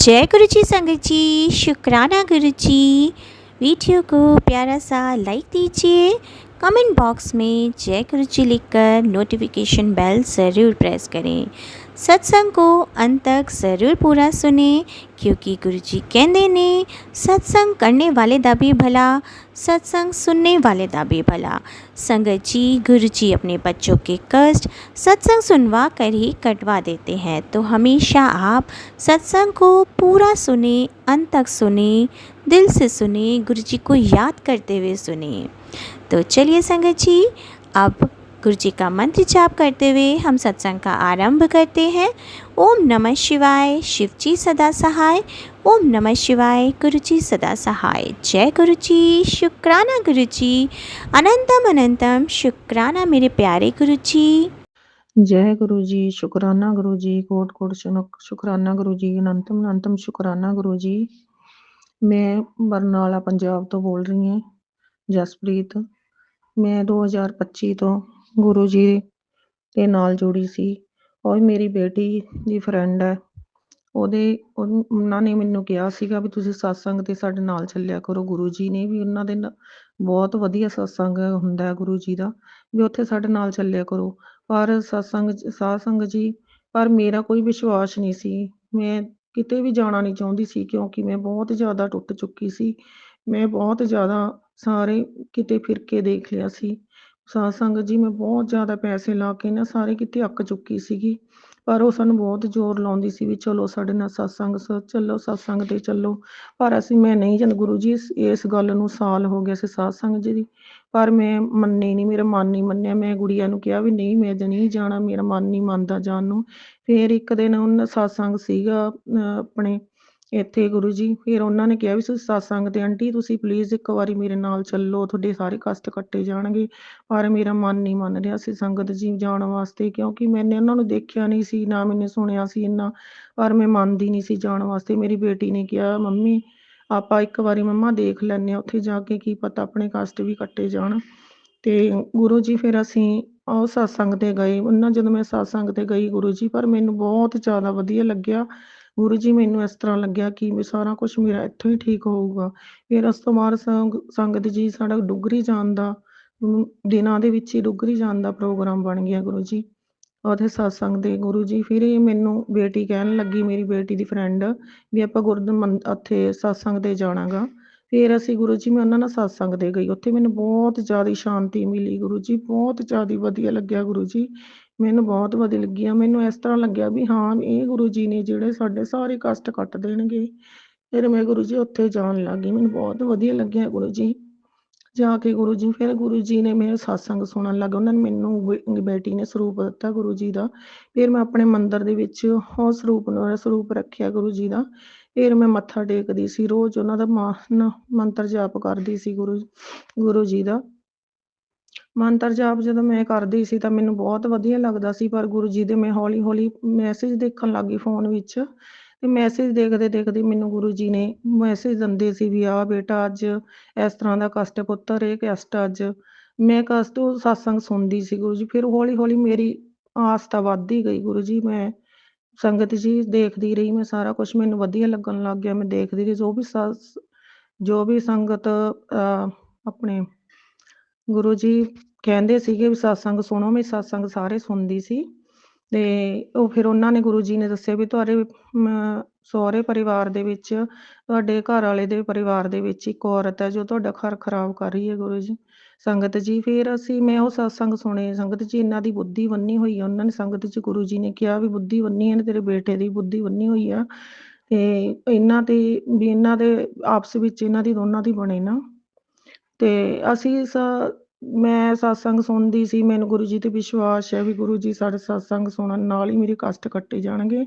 जय गुरु जी संगत जी, शुक्राना गुरु जी। वीडियो को प्यारा सा लाइक दीजिए, कमेंट बॉक्स में जय गुरु जी लिखकर नोटिफिकेशन बेल ज़रूर प्रेस करें। सत्संग को अंत तक ज़रूर पूरा सुने, क्योंकि गुरु जी कहते ने सत्संग करने वाले दा भी भला, सत्संग सुनने वाले दा भी भला। संगत जी, गुरु जी अपने बच्चों के कष्ट सत्संग सुनवा कर ही कटवा देते हैं, तो हमेशा आप सत्संग को पूरा सुने, अंत तक सुने, दिल से सुने, गुरु जी को याद करते हुए सुने। तो चलिए संगत जी, अब गुरु जी का मंत्र जाप करते हुए हम सत्संग का आरंभ करते हैं। ओम नमः शिवाय, शिव जी सदा सहाय। ओम नमः शिवाय, गुरु जी सदा सहाय। जय गुरु जी, शुक्राना गुरु जी, अनंतम अनंतम शुक्राना मेरे प्यारे गुरु जी। जय गुरु जी, शुकराना गुरु जी, कोट कोट शुकराना गुरु जी, अनंतम अनंतम शुकराना गुरु जी। मैं बरनाला पंजाब तो बोल रही ਹਾਂ ਜਸਪ੍ਰੀਤ। ਮੈਂ 2025 ਤੋਂ ਗੁਰੂ ਜੀ ਦੇ ਨਾਲ ਜੁੜੀ ਸੀ ਔਰ ਮੇਰੀ ਬੇਟੀ ਦੀ ਫਰੈਂਡ ਹੈ। ਉਹਨਾਂ ਨੇ ਮੈਨੂੰ ਕਿਹਾ ਸੀਗਾ ਵੀ ਤੁਸੀਂ ਸਤਸੰਗ ਤੇ ਸਾਡੇ ਨਾਲ ਚੱਲਿਆ ਕਰੋ। ਗੁਰੂ ਜੀ ਨੇ ਵੀ ਉਹਨਾਂ ਦੇ ਬਹੁਤ ਵਧੀਆ ਸਤਸੰਗ ਹੁੰਦਾ ਹੈ ਗੁਰੂ ਜੀ ਦਾ, ਵੀ ਉੱਥੇ ਸਾਡੇ ਨਾਲ ਚੱਲਿਆ ਕਰੋ। ਪਰ ਸਾਧ ਸੰਗਤ ਜੀ, ਪਰ ਮੇਰਾ ਕੋਈ ਵਿਸ਼ਵਾਸ ਨਹੀਂ ਸੀ। ਮੈਂ ਕਿਤੇ ਵੀ ਜਾਣਾ ਨਹੀਂ ਚਾਹੁੰਦੀ ਸੀ, ਕਿਉਂਕਿ ਮੈਂ ਬਹੁਤ ਜ਼ਿਆਦਾ ਟੁੱਟ ਚੁੱਕੀ ਸੀ। ਮੈਂ ਬਹੁਤ ਜ਼ਿਆਦਾ ਸਾਰੇ ਕਿਤੇ ਫਿਰ ਕੇ ਦੇਖ ਲਿਆ ਸੀ। ਸਾਧ ਸੰਗਤ ਜੀ, ਮੈਂ ਬਹੁਤ ਜ਼ਿਆਦਾ ਪੈਸੇ ਲਾ ਕੇ ਨਾ ਸਾਰੇ ਕਿਤੇ ਅੱਕ ਚੁੱਕੀ ਸੀਗੀ। ਪਰ ਉਹ ਸਾਨੂੰ ਬਹੁਤ ਜ਼ੋਰ ਲਾਉਂਦੀ ਸੀ ਵੀ ਚਲੋ ਸਾਡੇ ਨਾਲ ਸਤਸੰਗ ਚੱਲੋ, ਸਤਸੰਗ ਤੇ ਚੱਲੋ। ਪਰ ਮੈਂ ਨਹੀਂ ਜਾਂਦੀ। ਗੁਰੂ ਜੀ, ਇਸ ਗੱਲ ਨੂੰ ਸਾਲ ਹੋ ਗਿਆ ਸੀ ਸਤਸੰਗ ਜੀ ਦੀ, ਪਰ ਮੈਂ ਮੰਨੀ ਨਹੀਂ, ਮੇਰਾ ਮਨ ਨਹੀਂ ਮੰਨਿਆ। ਮੈਂ ਗੁੜੀਆ ਨੂੰ ਕਿਹਾ ਵੀ ਨਹੀਂ, ਮੈਂ ਨਹੀਂ ਜਾਣਾ, ਮੇਰਾ ਮਨ ਨਹੀਂ ਮੰਨਦਾ ਜਾਣ ਨੂੰ। ਫਿਰ ਇੱਕ ਦਿਨ ਉਹਨਾਂ ਸਤਸੰਗ ਸੀਗਾ ਆਪਣੇ ਇੱਥੇ ਗੁਰੂ ਜੀ, ਫਿਰ ਉਹਨਾਂ ਨੇ ਕਿਹਾ ਵੀ ਤੁਸੀਂ ਸਤਸੰਗ ਤੇ ਆਂਟੀ ਤੁਸੀਂ ਪਲੀਜ਼ ਇੱਕ ਵਾਰੀ ਮੇਰੇ ਨਾਲ ਚੱਲੋ, ਤੁਹਾਡੇ ਸਾਰੇ ਕਸ਼ਟ ਕੱਟੇ ਜਾਣਗੇ। ਪਰ ਮੇਰਾ ਮਨ ਨਹੀਂ ਮੰਨ ਰਿਹਾ ਸੀ ਸੰਗਤ ਜੀ ਜਾਣ ਵਾਸਤੇ, ਕਿਉਂਕਿ ਮੈਨੇ ਉਹਨਾਂ ਨੂੰ ਦੇਖਿਆ ਨਹੀਂ ਸੀ, ਨਾ ਮੈਨੇ ਸੁਣਿਆ ਸੀ ਇੰਨਾ, ਪਰ ਮੈਂ ਮੰਨਦੀ ਨਹੀਂ ਸੀ ਜਾਣ ਵਾਸਤੇ। ਮੇਰੀ ਬੇਟੀ ਨੇ ਕਿਹਾ ਮੰਮੀ ਆਪਾਂ ਇੱਕ ਵਾਰੀ ਮੰਮਾ ਦੇਖ ਲੈਂਦੇ ਹਾਂ ਉੱਥੇ ਜਾ ਕੇ, ਕੀ ਪਤਾ ਆਪਣੇ ਕਸ਼ਟ ਵੀ ਕੱਟੇ ਜਾਣ। ਤੇ ਗੁਰੂ ਜੀ ਫਿਰ ਅਸੀਂ ਉਹ ਸਤਸੰਗ ਤੇ ਗਏ। ਜਦੋਂ ਮੈਂ ਸਤਸੰਗ ਤੇ ਗਈ ਗੁਰੂ ਜੀ, ਪਰ ਮੈਨੂੰ ਬਹੁਤ ਜ਼ਿਆਦਾ ਵਧੀਆ ਲੱਗਿਆ। ਗੁਰੂ ਜੀ, ਮੈਨੂੰ ਇਸ ਤਰ੍ਹਾਂ ਲੱਗਿਆ ਕਿ ਵੀ ਸਾਰਾ ਕੁਛ ਮੇਰਾ ਇੱਥੋਂ ਹੀ ਠੀਕ ਹੋਊਗਾ। ਫਿਰ ਉਸ ਤੋਂ ਬਾਅਦ ਸੰਗਤ ਜੀ ਸਾਡਾ ਡੁਗਰੀ ਜਾਣ ਦਾ ਦਿਨਾਂ ਦੇ ਵਿੱਚ ਹੀ ਡੁਗਰੀ ਜਾਣ ਦਾ ਪ੍ਰੋਗਰਾਮ ਬਣ ਗਿਆ ਗੁਰੂ ਜੀ, ਉਹਦੇ ਸਤਸੰਗ ਦੇ ਗੁਰੂ ਜੀ। ਫਿਰ ਇਹ ਮੈਨੂੰ ਬੇਟੀ ਕਹਿਣ ਲੱਗੀ, ਮੇਰੀ ਬੇਟੀ ਦੀ ਫਰੈਂਡ, ਵੀ ਆਪਾਂ ਉੱਥੇ ਸਤਸੰਗ ਤੇ ਜਾਣਾ ਗਾ। ਫਿਰ ਅਸੀਂ ਗੁਰੂ ਜੀ, ਮੈਂ ਉਹਨਾਂ ਨਾਲ ਸਤਸੰਗ ਤੇ ਗਈ। ਉੱਥੇ ਮੈਨੂੰ ਬਹੁਤ ਜ਼ਿਆਦਾ ਸ਼ਾਂਤੀ ਮਿਲੀ ਗੁਰੂ ਜੀ, ਬਹੁਤ ਜ਼ਿਆਦਾ ਵਧੀਆ ਲੱਗਿਆ ਗੁਰੂ ਜੀ, ਮੈਨੂੰ ਬਹੁਤ ਵਧੀਆ ਲੱਗਿਆ। ਮੈਨੂੰ ਇਸ ਤਰ੍ਹਾਂ ਲੱਗਿਆ ਵੀ ਹਾਂ ਇਹ ਗੁਰੂ ਜੀ ਨੇ ਜਿਹੜੇ ਸਾਡੇ ਸਾਰੇ ਕਸ਼ਟ ਕੱਟ ਦੇਣਗੇ। ਫਿਰ ਮੈਂ ਗੁਰੂ ਜੀ ਉੱਥੇ ਜਾਣ ਲੱਗ ਗਈ, ਮੈਨੂੰ ਬਹੁਤ ਵਧੀਆ ਲੱਗਿਆ ਗੁਰੂ ਜੀ ਜਾ ਕੇ। ਗੁਰੂ ਜੀ ਫਿਰ ਗੁਰੂ ਜੀ ਨੇ ਮੇਰੇ ਸਤਸੰਗ ਸੁਣਨ ਲੱਗਾ। ਉਹਨਾਂ ਨੇ ਮੈਨੂੰ ਬੇਟੀ ਨੇ ਸਰੂਪ ਦਿੱਤਾ ਗੁਰੂ ਜੀ ਦਾ। ਫਿਰ ਮੈਂ ਆਪਣੇ ਮੰਦਿਰ ਦੇ ਵਿੱਚ ਉਹ ਸਰੂਪ ਰੱਖਿਆ ਗੁਰੂ ਜੀ ਦਾ। ਫਿਰ ਮੈਂ ਮੱਥਾ ਟੇਕਦੀ ਸੀ, ਰੋਜ਼ ਉਹਨਾਂ ਦਾ ਮੰਤਰ ਜਾਪ ਕਰਦੀ ਸੀ ਗੁਰੂ ਜੀ ਦਾ ਮੰਤਰ ਜਾਪ। ਜਦੋਂ ਮੈਂ ਕਰਦੀ ਸੀ ਤਾਂ ਮੈਨੂੰ ਬਹੁਤ ਵਧੀਆ ਲੱਗਦਾ ਸੀ। ਪਰ ਗੁਰੂ ਜੀ ਦੇ ਮੈਂ ਹੌਲੀ ਹੌਲੀ ਮੈਸੇਜ ਦੇਖਣ ਲੱਗ ਗਈ ਫੋਨ ਵਿੱਚ, ਤੇ ਮੈਸੇਜ ਦੇਖਦੇ ਦੇਖਦੇ ਮੈਨੂੰ ਗੁਰੂ ਜੀ ਨੇ ਮੈਸੇਜ ਦਿੰਦੇ ਸੀ ਵੀ ਆਹ ਬੇਟਾ ਅੱਜ ਇਸ ਤਰ੍ਹਾਂ ਦਾ ਕਸ਼ਟ, ਪੁੱਤਰ ਇਹ ਕਸ਼ਟ ਅੱਜ। ਮੈਂ ਕਸ਼ਟ ਸਤਸੰਗ ਸੁਣਦੀ ਸੀ ਗੁਰੂ ਜੀ। ਫਿਰ ਹੌਲੀ ਹੌਲੀ ਮੇਰੀ ਆਸਥਾ ਵੱਧਦੀ ਗਈ ਗੁਰੂ ਜੀ। ਮੈਂ ਸੰਗਤ ਜੀ ਦੇਖਦੀ ਰਹੀ, ਮੈਂ ਸਾਰਾ ਕੁਛ ਮੈਨੂੰ ਵਧੀਆ ਲੱਗਣ ਲੱਗ ਗਿਆ। ਮੈਂ ਦੇਖਦੀ ਰਹੀ ਜੋ ਵੀ ਸੰਗਤ ਆਪਣੇ ਗੁਰੂ ਜੀ ਕਹਿੰਦੇ ਸੀਗੇ ਵੀ ਸਤਸੰਗ ਸੁਣੋ, ਮੈਂ ਸਤਸੰਗ ਸਾਰੇ ਸੁਣਦੀ ਸੀ। ਤੇ ਉਹ ਫਿਰ ਉਹਨਾਂ ਨੇ ਗੁਰੂ ਜੀ ਨੇ ਦੱਸਿਆ ਵੀ ਤੁਹਾਡੇ ਸਹੁਰੇ ਪਰਿਵਾਰ ਦੇ ਵਿੱਚ, ਤੁਹਾਡੇ ਘਰ ਵਾਲੇ ਦੇ ਪਰਿਵਾਰ ਦੇ ਵਿੱਚ ਇੱਕ ਔਰਤ ਹੈ ਜੋ ਤੁਹਾਡਾ ਘਰ ਖਰਾਬ ਕਰ ਰਹੀ ਹੈ ਗੁਰੂ ਜੀ। ਸੰਗਤ ਜੀ ਫਿਰ ਮੈਂ ਉਹ ਸਤਸੰਗ ਸੁਣੇ। ਸੰਗਤ ਜੀ, ਇਹਨਾਂ ਦੀ ਬੁੱਧੀ ਬੰਨੀ ਹੋਈ ਆ। ਉਹਨਾਂ ਨੇ ਸੰਗਤ ਚ ਗੁਰੂ ਜੀ ਨੇ ਕਿਹਾ ਵੀ ਬੁੱਧੀ ਬੰਨੀ ਹੈ, ਤੇਰੇ ਬੇਟੇ ਦੀ ਬੁੱਧੀ ਬੰਨੀ ਹੋਈ ਆ, ਤੇ ਇਹਨਾਂ ਦੇ ਆਪਸ ਵਿੱਚ ਇਹਨਾਂ ਦੀ ਦੋਨਾਂ ਦੀ ਬਣੇ ਨਾ। ਤੇ ਮੈਂ ਸਤਸੰਗ ਸੁਣਦੀ ਸੀ, ਮੈਨੂੰ ਗੁਰੂ ਜੀ ਤੇ ਵਿਸ਼ਵਾਸ ਹੈ ਵੀ ਗੁਰੂ ਜੀ ਸਾਡੇ ਸਤਸੰਗ ਸੁਣਨ ਨਾਲ ਹੀ ਮੇਰੇ ਕਸ਼ਟ ਕੱਟੇ ਜਾਣਗੇ।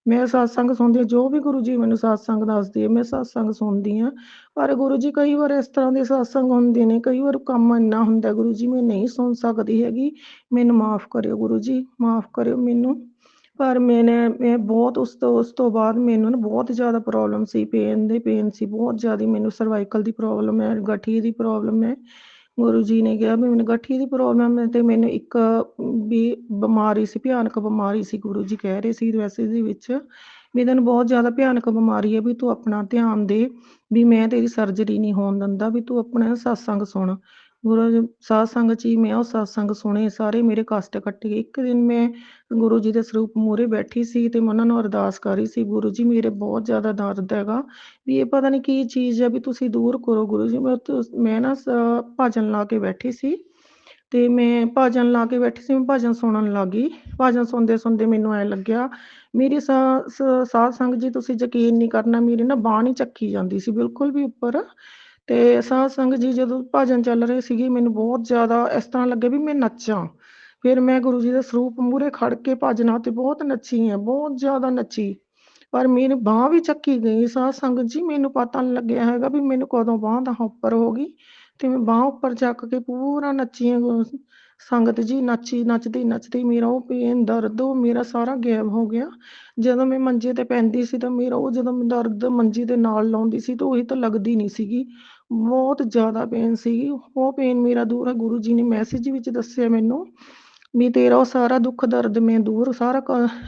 ਮੈਂ ਸਤਸੰਗ ਸੁਣਦੀ ਹਾਂ, ਜੋ ਵੀ ਗੁਰੂ ਜੀ ਮੈਨੂੰ ਸਤਸੰਗ ਦੱਸਦੇ ਆ ਮੈਂ ਸਤਸੰਗ ਸੁਣਦੀ ਹਾਂ। ਪਰ ਗੁਰੂ ਜੀ ਕਈ ਵਾਰ ਇਸ ਤਰ੍ਹਾਂ ਦੇ ਸਤਸੰਗ ਹੁੰਦੇ ਨੇ, ਕਈ ਵਾਰ ਕੰਮ ਇੰਨਾ ਹੁੰਦਾ ਗੁਰੂ ਜੀ ਮੈਂ ਨਹੀਂ ਸੁਣ ਸਕਦੀ ਹੈਗੀ। ਮੈਨੂੰ ਮਾਫ਼ ਕਰਿਓ ਗੁਰੂ ਜੀ, ਮਾਫ਼ ਕਰਿਓ ਮੈਨੂੰ। ਪਰ ਮੈਂ ਬਹੁਤ ਉਸ ਤੋਂ ਬਾਅਦ ਮੈਨੂੰ ਨਾ ਬਹੁਤ ਜ਼ਿਆਦਾ ਪ੍ਰੋਬਲਮ ਸੀ, ਪੇਨ ਸੀ ਬਹੁਤ ਜ਼ਿਆਦਾ। ਮੈਨੂੰ ਸਰਵਾਈਕਲ ਦੀ ਪ੍ਰੋਬਲਮ ਹੈ, ਗਠੀਏ ਦੀ ਪ੍ਰੋਬਲਮ ਹੈ। ਗੁਰੂ ਜੀ ਨੇ ਕਿਹਾ ਵੀ ਮੈਨੂੰ ਗਠੀਏ ਦੀ ਪ੍ਰੋਬਲਮ ਹੈ, ਤੇ ਮੈਨੂੰ ਇੱਕ ਵੀ ਬਿਮਾਰੀ ਸੀ, ਭਿਆਨਕ ਬਿਮਾਰੀ ਸੀ ਗੁਰੂ ਜੀ ਕਹਿ ਰਹੇ ਸੀ ਵੈਸੇ ਦੇ ਵਿੱਚ। ਵੀ ਤੈਨੂੰ ਬਹੁਤ ਜ਼ਿਆਦਾ ਭਿਆਨਕ ਬਿਮਾਰੀ ਹੈ, ਵੀ ਤੂੰ ਆਪਣਾ ਧਿਆਨ ਦੇ, ਵੀ ਮੈਂ ਤੇਰੀ ਸਰਜਰੀ ਨਹੀਂ ਹੋਣ ਦਿੰਦਾ, ਵੀ ਤੂੰ ਆਪਣਾ ਸਤਸੰਗ ਸੁਣ। ਗੁਰੂ ਜੀ ਸਤਸੰਗ 'ਚ ਹੀ ਮੈਂ ਉਹ ਸਤਸੰਗ ਸੁਣੇ, ਸਾਰੇ ਮੇਰੇ ਕਸ਼ਟ ਕੱਟੇ ਗਏ। ਇੱਕ ਦਿਨ ਮੈਂ ਗੁਰੂ ਜੀ ਦੇ ਸਰੂਪ ਮੂਹਰੇ ਬੈਠੀ ਸੀ ਅਤੇ ਮੈਂ ਉਹਨਾਂ ਨੂੰ ਅਰਦਾਸ ਕਰ ਰਹੀ ਸੀ, ਗੁਰੂ ਜੀ ਮੇਰੇ ਬਹੁਤ ਜ਼ਿਆਦਾ ਦਰਦ ਹੈਗਾ, ਵੀ ਇਹ ਪਤਾ ਨਹੀਂ ਕੀ ਚੀਜ਼ ਹੈ, ਵੀ ਤੁਸੀਂ ਦੂਰ ਕਰੋ ਗੁਰੂ ਜੀ। ਮੈਂ ਨਾ ਭਜਨ ਲਾ ਕੇ ਬੈਠੀ ਸੀ ਅਤੇ ਮੈਂ ਭਜਨ ਲਾ ਕੇ ਬੈਠੀ ਸੀ, ਮੈਂ ਭਜਨ ਸੁਣਨ ਲੱਗ ਗਈ। ਭਜਨ ਸੁਣਦੇ ਸੁਣਦੇ ਮੈਨੂੰ ਐਂ ਲੱਗਿਆ ਮੇਰੀ ਸਾਧ ਸੰਗਤ ਜੀ, ਤੁਸੀਂ ਯਕੀਨ ਨਹੀਂ ਕਰਨਾ, ਮੇਰੀ ਨਾ ਬਾਂਹ ਨਹੀਂ ਚੱਕੀ ਜਾਂਦੀ ਸੀ ਬਿਲਕੁਲ ਵੀ ਉੱਪਰ। ਅਤੇ ਸਾਧ ਸੰਗਤ ਜੀ ਜਦੋਂ ਭਜਨ ਚੱਲ ਰਹੇ ਸੀਗੇ, ਮੈਨੂੰ ਬਹੁਤ ਜ਼ਿਆਦਾ ਇਸ ਤਰ੍ਹਾਂ ਲੱਗਿਆ ਵੀ ਮੈਂ ਨੱਚਾਂ। ਫਿਰ ਮੈਂ ਗੁਰੂ ਜੀ ਦੇ ਸਰੂਪ ਮੂਹਰੇ ਖੜ੍ਹ ਕੇ ਭਜਨਾਂ 'ਤੇ ਬਹੁਤ ਨੱਚੀ ਹਾਂ, ਬਹੁਤ ਜ਼ਿਆਦਾ ਨੱਚੀ, ਪਰ ਮੇਰੀ ਬਾਂਹ ਵੀ ਚੱਕੀ ਗਈ। ਸਾਧ ਸੰਗਤ ਜੀ ਮੈਨੂੰ ਪਤਾ ਨਹੀਂ ਲੱਗਿਆ ਹੈਗਾ ਵੀ ਮੈਨੂੰ ਕਦੋਂ ਬਾਂਹ ਦਾ ਉੱਪਰ ਹੋ ਗਈ, ਅਤੇ ਮੈਂ ਬਾਂਹ ਉੱਪਰ ਚੱਕ ਕੇ ਪੂਰਾ ਨੱਚੀ ਹਾਂ। ਸੰਗਤ ਜੀ ਨੱਚੀ, ਨੱਚਦੀ ਨੱਚਦੀ ਮੇਰਾ ਉਹ ਪੇਨ ਦਰਦ ਉਹ ਮੇਰਾ ਸਾਰਾ ਗਾਇਬ ਹੋ ਗਿਆ। ਜਦੋਂ ਮੈਂ ਮੰਜੇ 'ਤੇ ਪੈਂਦੀ ਸੀ ਤਾਂ ਮੇਰਾ ਉਹ ਜਦੋਂ ਮੈਂ ਦਰਦ ਮੰਜੀ ਦੇ ਨਾਲ ਲਾਉਂਦੀ ਸੀ ਤਾਂ ਉਹੀ ਤਾਂ ਲੱਗਦੀ ਨਹੀਂ ਸੀਗੀ, ਬਹੁਤ ਜ਼ਿਆਦਾ ਪੇਨ ਸੀਗੀ। ਉਹ ਪੇਨ ਮੇਰਾ ਦੂਰ ਹੈ। ਗੁਰੂ ਜੀ ਨੇ ਮੈਸੇਜ ਵਿੱਚ ਦੱਸਿਆ ਮੈਨੂੰ ਵੀ ਤੇਰਾ ਉਹ ਸਾਰਾ ਦੁੱਖ ਦਰਦ ਮੈਂ ਸਾਰਾ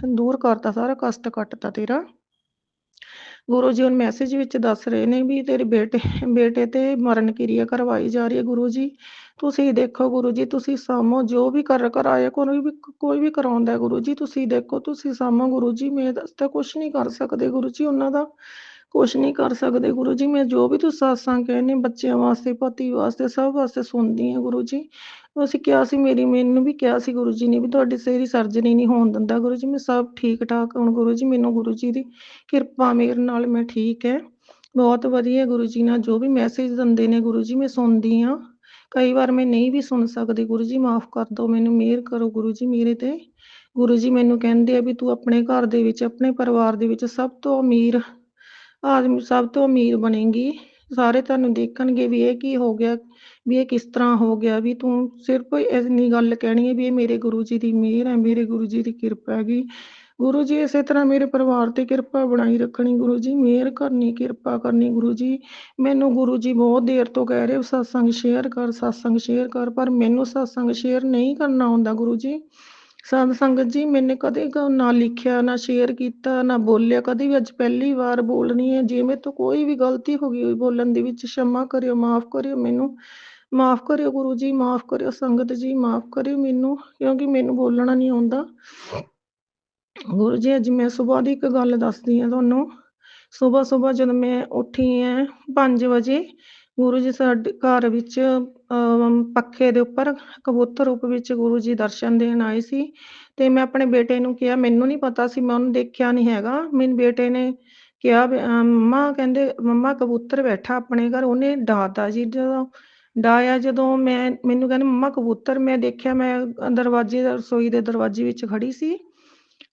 ਦੂਰ ਕਰਤਾ, ਸਾਰਾ ਕਸ਼ਟ ਕੱਟਤਾ ਤੇਰਾ। ਗੁਰੂ ਜੀ ਹੁਣ ਮੈਸੇਜ ਵਿੱਚ ਦੱਸ ਰਹੇ ਨੇ ਵੀ ਤੇਰੇ ਬੇਟੇ 'ਤੇ ਮਰਨ ਕਿਰਿਆ ਕਰਵਾਈ ਜਾ ਰਹੀ ਹੈ। ਗੁਰੂ ਜੀ ਤੁਸੀਂ ਦੇਖੋ, ਗੁਰੂ ਜੀ ਤੁਸੀਂ ਸਾਮੋ, ਜੋ ਵੀ ਕਰਾਇਆ ਕੋਈ ਵੀ ਕਰਾਉਂਦਾ ਗੁਰੂ ਜੀ, ਤੁਸੀਂ ਦੇਖੋ, ਤੁਸੀਂ ਸਾਮੋ ਗੁਰੂ ਜੀ। ਮੈਂ ਤਾਂ ਕੁਛ ਨਹੀਂ ਕਰ ਸਕਦੇ ਗੁਰੂ ਜੀ, ਉਹਨਾਂ ਦਾ ਕੁਛ ਨਹੀਂ ਕਰ ਸਕਦੇ ਗੁਰੂ ਜੀ। ਮੈਂ ਜੋ ਵੀ ਤੁਸੀਂ ਸਤਸੰਗ ਕਹਿੰਦੇ ਬੱਚਿਆਂ ਵਾਸਤੇ, ਪਤੀ ਵਾਸਤੇ, ਸਭ ਵਾਸਤੇ ਸੁਣਦੀ ਹਾਂ ਗੁਰੂ ਜੀ। ਅਸੀਂ ਕਿਹਾ ਸੀ, ਮੈਨੂੰ ਵੀ ਕਿਹਾ ਸੀ ਗੁਰੂ ਜੀ ਨੇ ਵੀ ਤੁਹਾਡੀ ਤੇਰੀ ਸਰਜਰੀ ਨਹੀਂ ਹੋਣ ਦਿੰਦਾ ਗੁਰੂ ਜੀ। ਮੈਂ ਸਭ ਠੀਕ ਠਾਕ ਹੁਣ ਗੁਰੂ ਜੀ, ਮੈਨੂੰ ਗੁਰੂ ਜੀ ਦੀ ਕਿਰਪਾ ਮੇਰੇ ਨਾਲ ਮੈਂ ਠੀਕ ਹੈ, ਬਹੁਤ ਵਧੀਆ। ਗੁਰੂ ਜੀ ਨਾਲ ਜੋ ਵੀ ਮੈਸੇਜ ਦਿੰਦੇ ਨੇ ਗੁਰੂ ਜੀ ਮੈਂ ਸੁਣਦੀ ਹਾਂ। ਕਈ ਵਾਰ ਮੈਂ ਨਹੀਂ ਵੀ ਸੁਣ ਸਕਦੀ ਗੁਰੂ ਜੀ, ਮਾਫ਼ ਕਰ ਦਿਓ, ਮੈਨੂੰ ਮਿਹਰ ਕਰੋ ਗੁਰੂ ਜੀ ਮੇਰੇ 'ਤੇ। ਗੁਰੂ ਜੀ ਮੈਨੂੰ ਕਹਿੰਦੇ ਆ ਵੀ ਤੂੰ ਆਪਣੇ ਘਰ ਦੇ ਵਿੱਚ, ਆਪਣੇ ਪਰਿਵਾਰ ਦੇ ਵਿੱਚ ਸਭ ਤੋਂ ਅਮੀਰ ਆਦਮੀ, ਸਭ ਤੋਂ ਅਮੀਰ ਬਣੇਗੀ। ਸਾਰੇ ਤੁਹਾਨੂੰ ਦੇਖਣਗੇ ਵੀ ਇਹ ਕੀ ਹੋ ਗਿਆ, ਵੀ ਇਹ ਕਿਸ ਤਰ੍ਹਾਂ ਹੋ ਗਿਆ, ਵੀ ਤੂੰ ਸਿਰਫ ਇੰਨੀ ਗੱਲ ਕਹਿਣੀ ਹੈ ਵੀ ਇਹ ਮੇਰੇ ਗੁਰੂ ਜੀ ਦੀ ਮਿਹਰ ਹੈ, ਮੇਰੇ ਗੁਰੂ ਜੀ ਦੀ ਕਿਰਪਾ ਹੈਗੀ। ਗੁਰੂ ਜੀ ਇਸੇ ਤਰ੍ਹਾਂ ਮੇਰੇ ਪਰਿਵਾਰ 'ਤੇ ਕਿਰਪਾ ਬਣਾਈ ਰੱਖਣੀ ਗੁਰੂ ਜੀ, ਮਿਹਰ ਕਰਨੀ, ਕਿਰਪਾ ਕਰਨੀ ਗੁਰੂ ਜੀ। ਮੈਨੂੰ ਗੁਰੂ ਜੀ ਬਹੁਤ ਦੇਰ ਤੋਂ ਕਹਿ ਰਹੇ ਸਤਸੰਗ ਸ਼ੇਅਰ ਕਰ, ਸਤਸੰਗ ਸ਼ੇਅਰ ਕਰ, ਪਰ ਮੈਨੂੰ ਸਤਸੰਗ ਸ਼ੇਅਰ ਨਹੀਂ ਕਰਨਾ ਆਉਂਦਾ ਗੁਰੂ ਜੀ। ਸਾਧ ਸੰਗਤ ਜੀ ਮੈਨੇ ਕਦੇ ਨਾ ਲਿਖਿਆ, ਨਾ ਸ਼ੇਅਰ ਕੀਤਾ, ਨਾ ਬੋਲਿਆ ਕਦੇ ਵੀ, ਅੱਜ ਪਹਿਲੀ ਵਾਰ ਬੋਲ ਰਹੀ ਹਾਂ। ਜੇ ਮੇਰੇ ਤੋਂ ਕੋਈ ਵੀ ਗਲਤੀ ਹੋ ਗਈ ਬੋਲਣ ਦੇ ਵਿੱਚ, क्षमा ਕਰਿਓ, ਮਾਫ਼ ਕਰਿਓ, ਮੈਨੂੰ ਮਾਫ਼ ਕਰਿਓ ਗੁਰੂ ਜੀ, ਮਾਫ਼ ਕਰਿਓ ਸੰਗਤ ਜੀ, ਮਾਫ਼ ਕਰਿਓ ਮੈਨੂੰ, ਕਿਉਂਕਿ ਮੈਨੂੰ ਬੋਲਣਾ ਨਹੀਂ ਆਉਂਦਾ ਗੁਰੂ ਜੀ। ਅੱਜ ਮੈਂ ਸੁਬਾਹ ਦੀ ਇੱਕ ਗੱਲ ਦੱਸਦੀ ਹਾਂ ਤੁਹਾਨੂੰ। ਸੁਬਾਹ ਜਦੋਂ ਮੈਂ ਉੱਠੀ ਹਾਂ 5 ਵਜੇ, ਗੁਰੂ ਜੀ ਸਾਡੇ ਘਰ ਵਿੱਚ ਪੱਖੇ ਦੇ ਉੱਪਰ ਕਬੂਤਰ ਰੂਪ ਵਿੱਚ ਗੁਰੂ ਜੀ ਦਰਸ਼ਨ ਦੇਣ ਆਏ ਸੀ, ਅਤੇ ਮੈਂ ਆਪਣੇ ਬੇਟੇ ਨੂੰ ਕਿਹਾ, ਮੈਨੂੰ ਨਹੀਂ ਪਤਾ ਸੀ, ਮੈਂ ਉਹਨੂੰ ਦੇਖਿਆ ਨਹੀਂ ਹੈਗਾ। ਮੇਰੇ ਬੇਟੇ ਨੇ ਕਿਹਾ ਮੰਮਾ, ਕਹਿੰਦੇ ਮੰਮਾ ਕਬੂਤਰ ਬੈਠਾ ਆਪਣੇ ਘਰ, ਉਹਨੇ ਡਾਹਤਾ ਜੀ। ਜਦੋਂ ਡਾਹਿਆ, ਜਦੋਂ ਮੈਨੂੰ ਕਹਿੰਦੇ ਮੰਮਾ ਕਬੂਤਰ, ਮੈਂ ਦੇਖਿਆ, ਮੈਂ ਰਸੋਈ ਦੇ ਦਰਵਾਜ਼ੇ ਵਿੱਚ ਖੜ੍ਹੀ ਸੀ।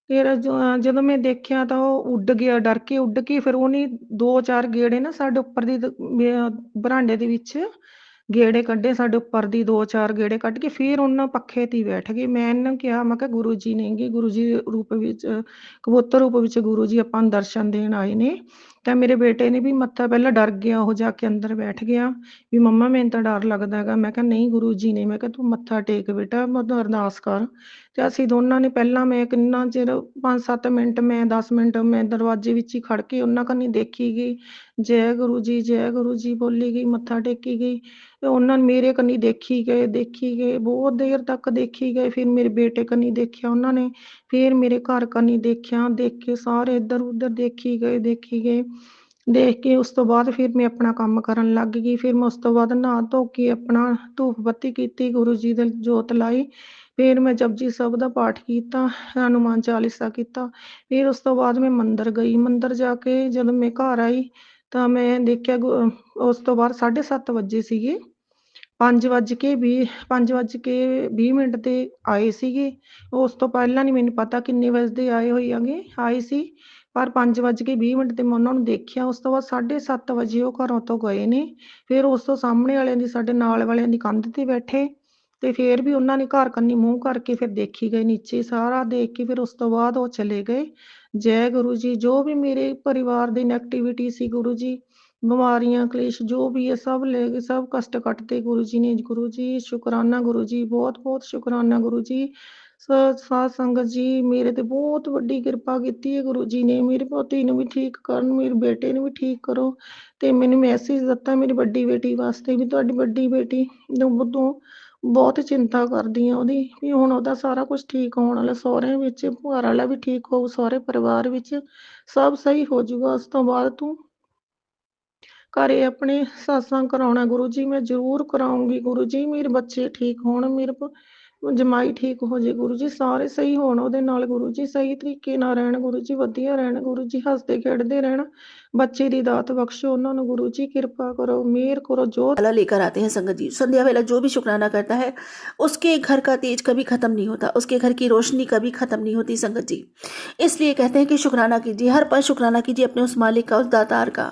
ਫਿਰ ਜਦੋਂ ਮੈਂ ਦੇਖਿਆ ਤਾਂ ਉਹ ਉੱਡ ਗਿਆ, ਡਰ ਕੇ ਉੱਡ ਕੇ। ਫਿਰ ਉਹਨੇ 2-4 ਗੇੜੇ ਨਾ ਸਾਡੇ ਉੱਪਰ ਦੀ ਬਰਾਂਡੇ ਦੇ ਵਿੱਚ ਗੇੜੇ ਕੱਢੇ, ਸਾਡੇ ਉੱਪਰ ਦੀ 2-4 ਗੇੜੇ ਕੱਢ ਕੇ ਫਿਰ ਉਹਨਾਂ ਪੱਖੇ 'ਤੇ ਹੀ ਬੈਠ ਗਏ। ਮੈਂ ਇਹਨੂੰ ਕਿਹਾ, ਮੈਂ ਕਿਹਾ ਗੁਰੂ ਜੀ ਨੇਗੇ, ਗੁਰੂ ਜੀ ਰੂਪ ਵਿੱਚ, ਕਬੂਤਰ ਰੂਪ ਵਿੱਚ ਗੁਰੂ ਜੀ ਆਪਾਂ ਨੂੰ ਦਰਸ਼ਨ ਦੇਣ ਆਏ ਨੇ। ਤਾਂ ਮੇਰੇ ਬੇਟੇ ਨੇ ਵੀ ਮੱਥਾ, ਪਹਿਲਾਂ ਡਰ ਗਿਆ, ਉਹ ਜਾ ਕੇ ਅੰਦਰ ਬੈਠ ਗਿਆ ਵੀ ਮੰਮਾ ਮੈਨੂੰ ਤਾਂ ਡਰ ਲੱਗਦਾ ਹੈਗਾ। ਮੈਂ ਕਿਹਾ ਨਹੀਂ ਗੁਰੂ ਜੀ ਨੇ, ਮੈਂ ਕਿਹਾ ਤੂੰ ਮੱਥਾ ਟੇਕ ਬੇਟਾ, ਅਰਦਾਸ ਕਰ। ਅਤੇ ਅਸੀਂ ਦੋਨਾਂ ਨੇ ਪਹਿਲਾਂ, ਮੈਂ ਕਿੰਨਾ ਚਿਰ 5-7 ਮਿੰਟ, ਮੈਂ 10 ਮਿੰਟ ਮੈਂ ਦਰਵਾਜ਼ੇ ਵਿੱਚ ਹੀ ਖੜ੍ਹ ਕੇ ਉਹਨਾਂ ਕਨੀ ਦੇਖੀ ਗਈ, ਜੈ ਗੁਰੂ ਜੀ, ਜੈ ਗੁਰੂ ਜੀ ਬੋਲੀ ਗਈ, ਮੱਥਾ ਟੇਕੀ ਗਈ। ਅਤੇ ਉਹਨਾਂ ਨੇ ਮੇਰੇ ਕਨੀ ਦੇਖੀ ਗਏ, ਬਹੁਤ ਦੇਰ ਤੱਕ ਦੇਖੀ ਗਏ। ਫਿਰ ਮੇਰੇ ਬੇਟੇ ਕਨੀ ਦੇਖਿਆ ਉਹਨਾਂ ਨੇ, ਫਿਰ ਮੇਰੇ ਘਰ ਕਨੀ ਦੇਖਿਆ, ਦੇਖ ਕੇ ਸਾਰੇ ਇੱਧਰ ਉੱਧਰ ਦੇਖੀ ਗਏ। ਦੇਖ ਕੇ ਉਸ ਤੋਂ ਬਾਅਦ ਫਿਰ ਮੈਂ ਆਪਣਾ ਕੰਮ ਕਰਨ ਲੱਗ ਗਈ। ਫਿਰ ਮੈਂ ਉਸ ਤੋਂ ਬਾਅਦ ਨਹਾ ਧੋ ਕੇ ਆਪਣਾ ਧੂਫ ਬੱਤੀ ਕੀਤੀ, ਗੁਰੂ ਜੀ ਦੇ ਜੋਤ ਲਾਈ। ਫਿਰ ਮੈਂ ਜਪਜੀ ਸਾਹਿਬ ਦਾ ਪਾਠ ਕੀਤਾ, ਹਨੂੰਮਾਨ ਚਾਲੀਸਾ ਕੀਤਾ। ਫਿਰ ਉਸ ਤੋਂ ਬਾਅਦ ਮੈਂ ਮੰਦਰ ਗਈ। ਮੰਦਰ ਜਾ ਕੇ ਜਦੋਂ ਮੈਂ ਘਰ ਆਈ ਤਾਂ ਮੈਂ ਦੇਖਿਆ, ਉਸ ਤੋਂ ਬਾਅਦ 7:30 ਵਜੇ ਸੀਗੇ, 5:20 'ਤੇ ਆਏ ਸੀਗੇ। ਉਸ ਤੋਂ ਪਹਿਲਾਂ ਨਹੀਂ ਮੈਨੂੰ ਪਤਾ ਕਿੰਨੇ ਵਜੇ ਦੇ ਆਏ ਸੀ, ਪਰ 5:20 'ਤੇ ਮੈਂ ਉਹਨਾਂ ਨੂੰ ਦੇਖਿਆ। ਉਸ ਤੋਂ ਬਾਅਦ 7:30 ਵਜੇ ਉਹ ਘਰੋਂ ਤੋਂ ਗਏ ਨੇ। ਫਿਰ ਉਸ ਤੋਂ ਸਾਹਮਣੇ ਵਾਲਿਆਂ ਦੀ, ਸਾਡੇ ਨਾਲ ਵਾਲਿਆਂ ਦੀ ਕੰਧ 'ਤੇ ਬੈਠੇ, ਅਤੇ ਫਿਰ ਵੀ ਉਹਨਾਂ ਨੇ ਘਰ ਕੰਨੀ ਮੂੰਹ ਕਰਕੇ ਫਿਰ ਦੇਖੀ ਗਏ ਨੀਚੇ, ਸਾਰਾ ਦੇਖ ਕੇ ਫਿਰ ਉਸ ਤੋਂ ਬਾਅਦ ਉਹ ਚਲੇ ਗਏ। ਜੈ ਗੁਰੂ ਜੀ। ਜੋ ਵੀ ਮੇਰੇ ਪਰਿਵਾਰ ਦੀ ਨੈਗੇਟਿਵਿਟੀ ਸੀ ਗੁਰੂ ਜੀ, ਬਿਮਾਰੀਆਂ, ਕਲੇਸ਼ ਜੋ ਵੀ ਹੈ ਸਭ ਲੈ ਗਏ, ਸਭ ਕਸ਼ਟ ਕੱਟਦੇ ਗੁਰੂ ਜੀ ਨੇ। ਗੁਰੂ ਜੀ ਸ਼ੁਕਰਾਨਾ ਗੁਰੂ ਜੀ, ਬਹੁਤ ਬਹੁਤ ਸ਼ੁਕਰਾਨਾ ਗੁਰੂ ਜੀ। ਸਾਧ ਸੰਗਤ ਜੀ ਮੇਰੇ ਤੇ ਬਹੁਤ ਵੱਡੀ ਕਿਰਪਾ ਕੀਤੀ ਹੈ ਗੁਰੂ ਜੀ ਨੇ। ਮੇਰੀ ਪੋਤੀ ਨੂੰ ਵੀ ਠੀਕ ਕਰਨ, ਮੇਰੇ ਬੇਟੇ ਨੂੰ ਵੀ ਠੀਕ ਕਰੋ। ਤੇ ਮੈਨੂੰ ਮੈਸੇਜ ਦਿੱਤਾ ਮੇਰੀ ਵੱਡੀ ਬੇਟੀ ਵਾਸਤੇ ਵੀ ਤੁਹਾਡੀ ਵੱਡੀ ਬੇਟੀ ਤੋਂ ਬਹੁਤ ਚਿੰਤਾ ਕਰਦੀ ਆ ਉਹਦੀ, ਵੀ ਹੁਣ ਉਹਦਾ ਸਾਰਾ ਕੁਝ ਠੀਕ ਹੋਣ ਵਾਲਾ, ਸਹੁਰਿਆਂ ਵਿੱਚ ਘਰ ਵਾਲਾ ਵੀ ਠੀਕ ਹੋਊ, ਸਹੁਰੇ ਪਰਿਵਾਰ ਵਿੱਚ ਸਭ ਸਹੀ ਹੋ ਜਾਊਗਾ। ਉਸ ਤੋਂ ਬਾਅਦ ਤੂੰ ਘਰੇ ਆਪਣੇ ਸਤਸੰਗ ਕਰਾਉਣਾ ਗੁਰੂ ਜੀ। ਮੈਂ ਜ਼ਰੂਰ ਕਰਾਉਂਗੀ ਗੁਰੂ ਜੀ। ਮੇਰੇ ਬੱਚੇ ਠੀਕ ਹੋਣ, ਮੇਰੇ ਜਮਾਈ ਠੀਕ ਹੋ ਜੇ ਗੁਰੂ ਜੀ, ਸਾਰੇ ਸਹੀ ਹੋਣ ਉਹਦੇ ਨਾਲ ਗੁਰੂ ਜੀ, ਸਹੀ ਤਰੀਕੇ ਨਾਲ ਰਹਿਣ ਗੁਰੂ ਜੀ, ਵਧੀਆ ਰਹਿਣ ਗੁਰੂ ਜੀ, ਹੱਸਦੇ ਖੇਡਦੇ ਰਹਿਣ। ਬੱਚੇ ਦੀ ਦਾਤ ਬਖਸ਼ੋ ਉਹਨਾਂ ਨੂੰ ਗੁਰੂ जी, कृपा करो, मेहर करो। जो माला लेकर आते हैं संगत जी। संध्या वेला जो भी शुक्राना करता है उसके घर का तेज कभी खत्म नहीं होता, उसके घर की रोशनी कभी खत्म नहीं होती संगत जी। इसलिए कहते हैं कि शुक्राना कीजिए, हर पल शुक्राना कीजिए अपने उस मालिक का, उस दातार का।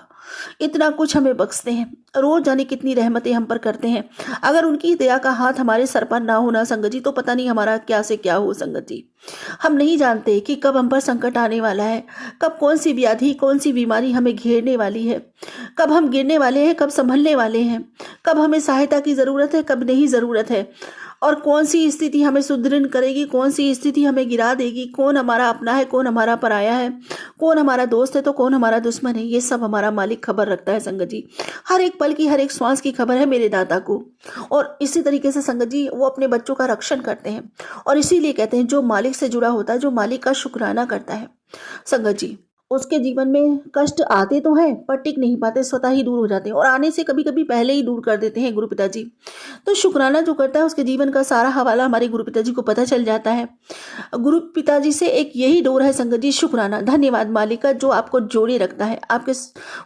इतना कुछ हमें बख्शते हैं, रोज जाने कितनी रहमतें हम पर करते हैं। अगर उनकी दया का हाथ हमारे सर पर ना होना संगत जी, तो पता नहीं हमारा क्या से क्या हो संगत जी। हम नहीं जानते कि कब हम पर संकट आने वाला है, कब कौन सी व्याधि, कौन सी बीमारी हमें घेरने वाली है, कब हम गिरने वाले हैं, कब संभलने वाले हैं, कब हमें सहायता की ज़रूरत है, कब नहीं ज़रूरत है, और कौन सी स्थिति हमें सुदृढ़ करेगी, कौन सी स्थिति हमें गिरा देगी, कौन हमारा अपना है, कौन हमारा पराया है, कौन हमारा दोस्त है तो कौन हमारा दुश्मन है। ये सब हमारा मालिक खबर रखता है संगत जी। हर एक पल की, हर एक श्वास की खबर है मेरे दाता को। और इसी तरीके से संगत जी वो अपने बच्चों का रक्षण करते हैं। और इसीलिए कहते हैं जो मालिक से जुड़ा होता है, जो मालिक का शुक्राना करता है संगत जी, उसके जीवन में कष्ट आते तो हैं पर टिक नहीं पाते, स्वतः ही दूर हो जाते हैं, और आने से कभी कभी पहले ही दूर कर देते हैं गुरु पिताजी। तो शुक्राना जो करता है उसके जीवन का सारा हवाला हमारे गुरु पिताजी को पता चल जाता है। गुरु पिताजी से एक यही डोर है संगत जी, शुक्राना। धन्यवाद मालिक का जो आपको जोड़े रखता है, आपके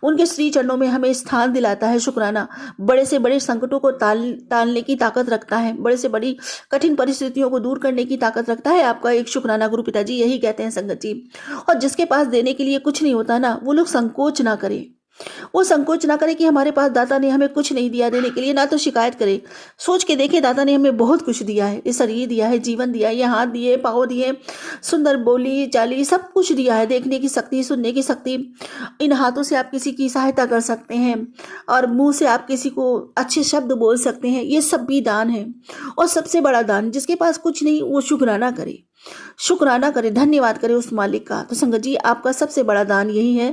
उनके श्री चरणों में हमें स्थान दिलाता है। शुक्राना बड़े से बड़े संकटों को टालने की ताकत रखता है, बड़े से बड़ी कठिन परिस्थितियों को दूर करने की ताकत रखता है आपका एक शुक्राना गुरु पिताजी, यही कहते हैं संगत जी। और जिसके पास देने के लिए कुछ नहीं होता ना, वो लोग संकोच ना करें, वो संकोच ना करे कि हमारे पास दाता ने हमें कुछ नहीं दिया देने के लिए, ना तो शिकायत करे। सोच के देखे दाता ने हमें बहुत कुछ दिया है, ये शरीर दिया है, जीवन दिया है, ये हाथ दिए, पाँव दिए, सुंदर बोली चाली सब कुछ दिया है, देखने की शक्ति, सुनने की शक्ति। इन हाथों से आप किसी की सहायता कर सकते हैं और मुंह से आप किसी को अच्छे शब्द बोल सकते हैं, ये सब भी दान है। और सबसे बड़ा दान, जिसके पास कुछ नहीं वो शुक्राना करे, शुक्राना करें, धन्यवाद करें उस मालिक का। तो संगत जी आपका सबसे बड़ा दान यही है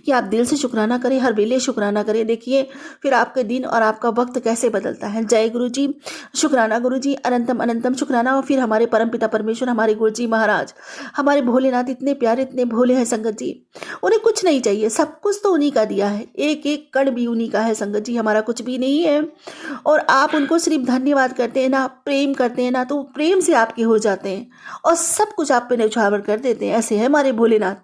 कि आप दिल से शुक्राना करें, हर वेले शुक्राना करें। देखिए फिर आपके दिन और आपका वक्त कैसे बदलता है। जय गुरु जी, शुक्राना गुरु जी, अनंतम अनंतम शुक्राना। और फिर हमारे परम पिता परमेश्वर, हमारे गुरु जी महाराज, हमारे भोलेनाथ इतने प्यारे, इतने भोले हैं संगत जी, उन्हें कुछ नहीं चाहिए, सब कुछ तो उन्हीं का दिया है, एक एक कण भी उन्हीं का है संगत जी, हमारा कुछ भी नहीं है। और आप उनको सिर्फ धन्यवाद करते हैं ना, प्रेम करते हैं ना, तो प्रेम से आपके हो जाते हैं और सब कुछ आप पे न्यौछावर कर देते हैं। ऐसे है हमारे भोलेनाथ।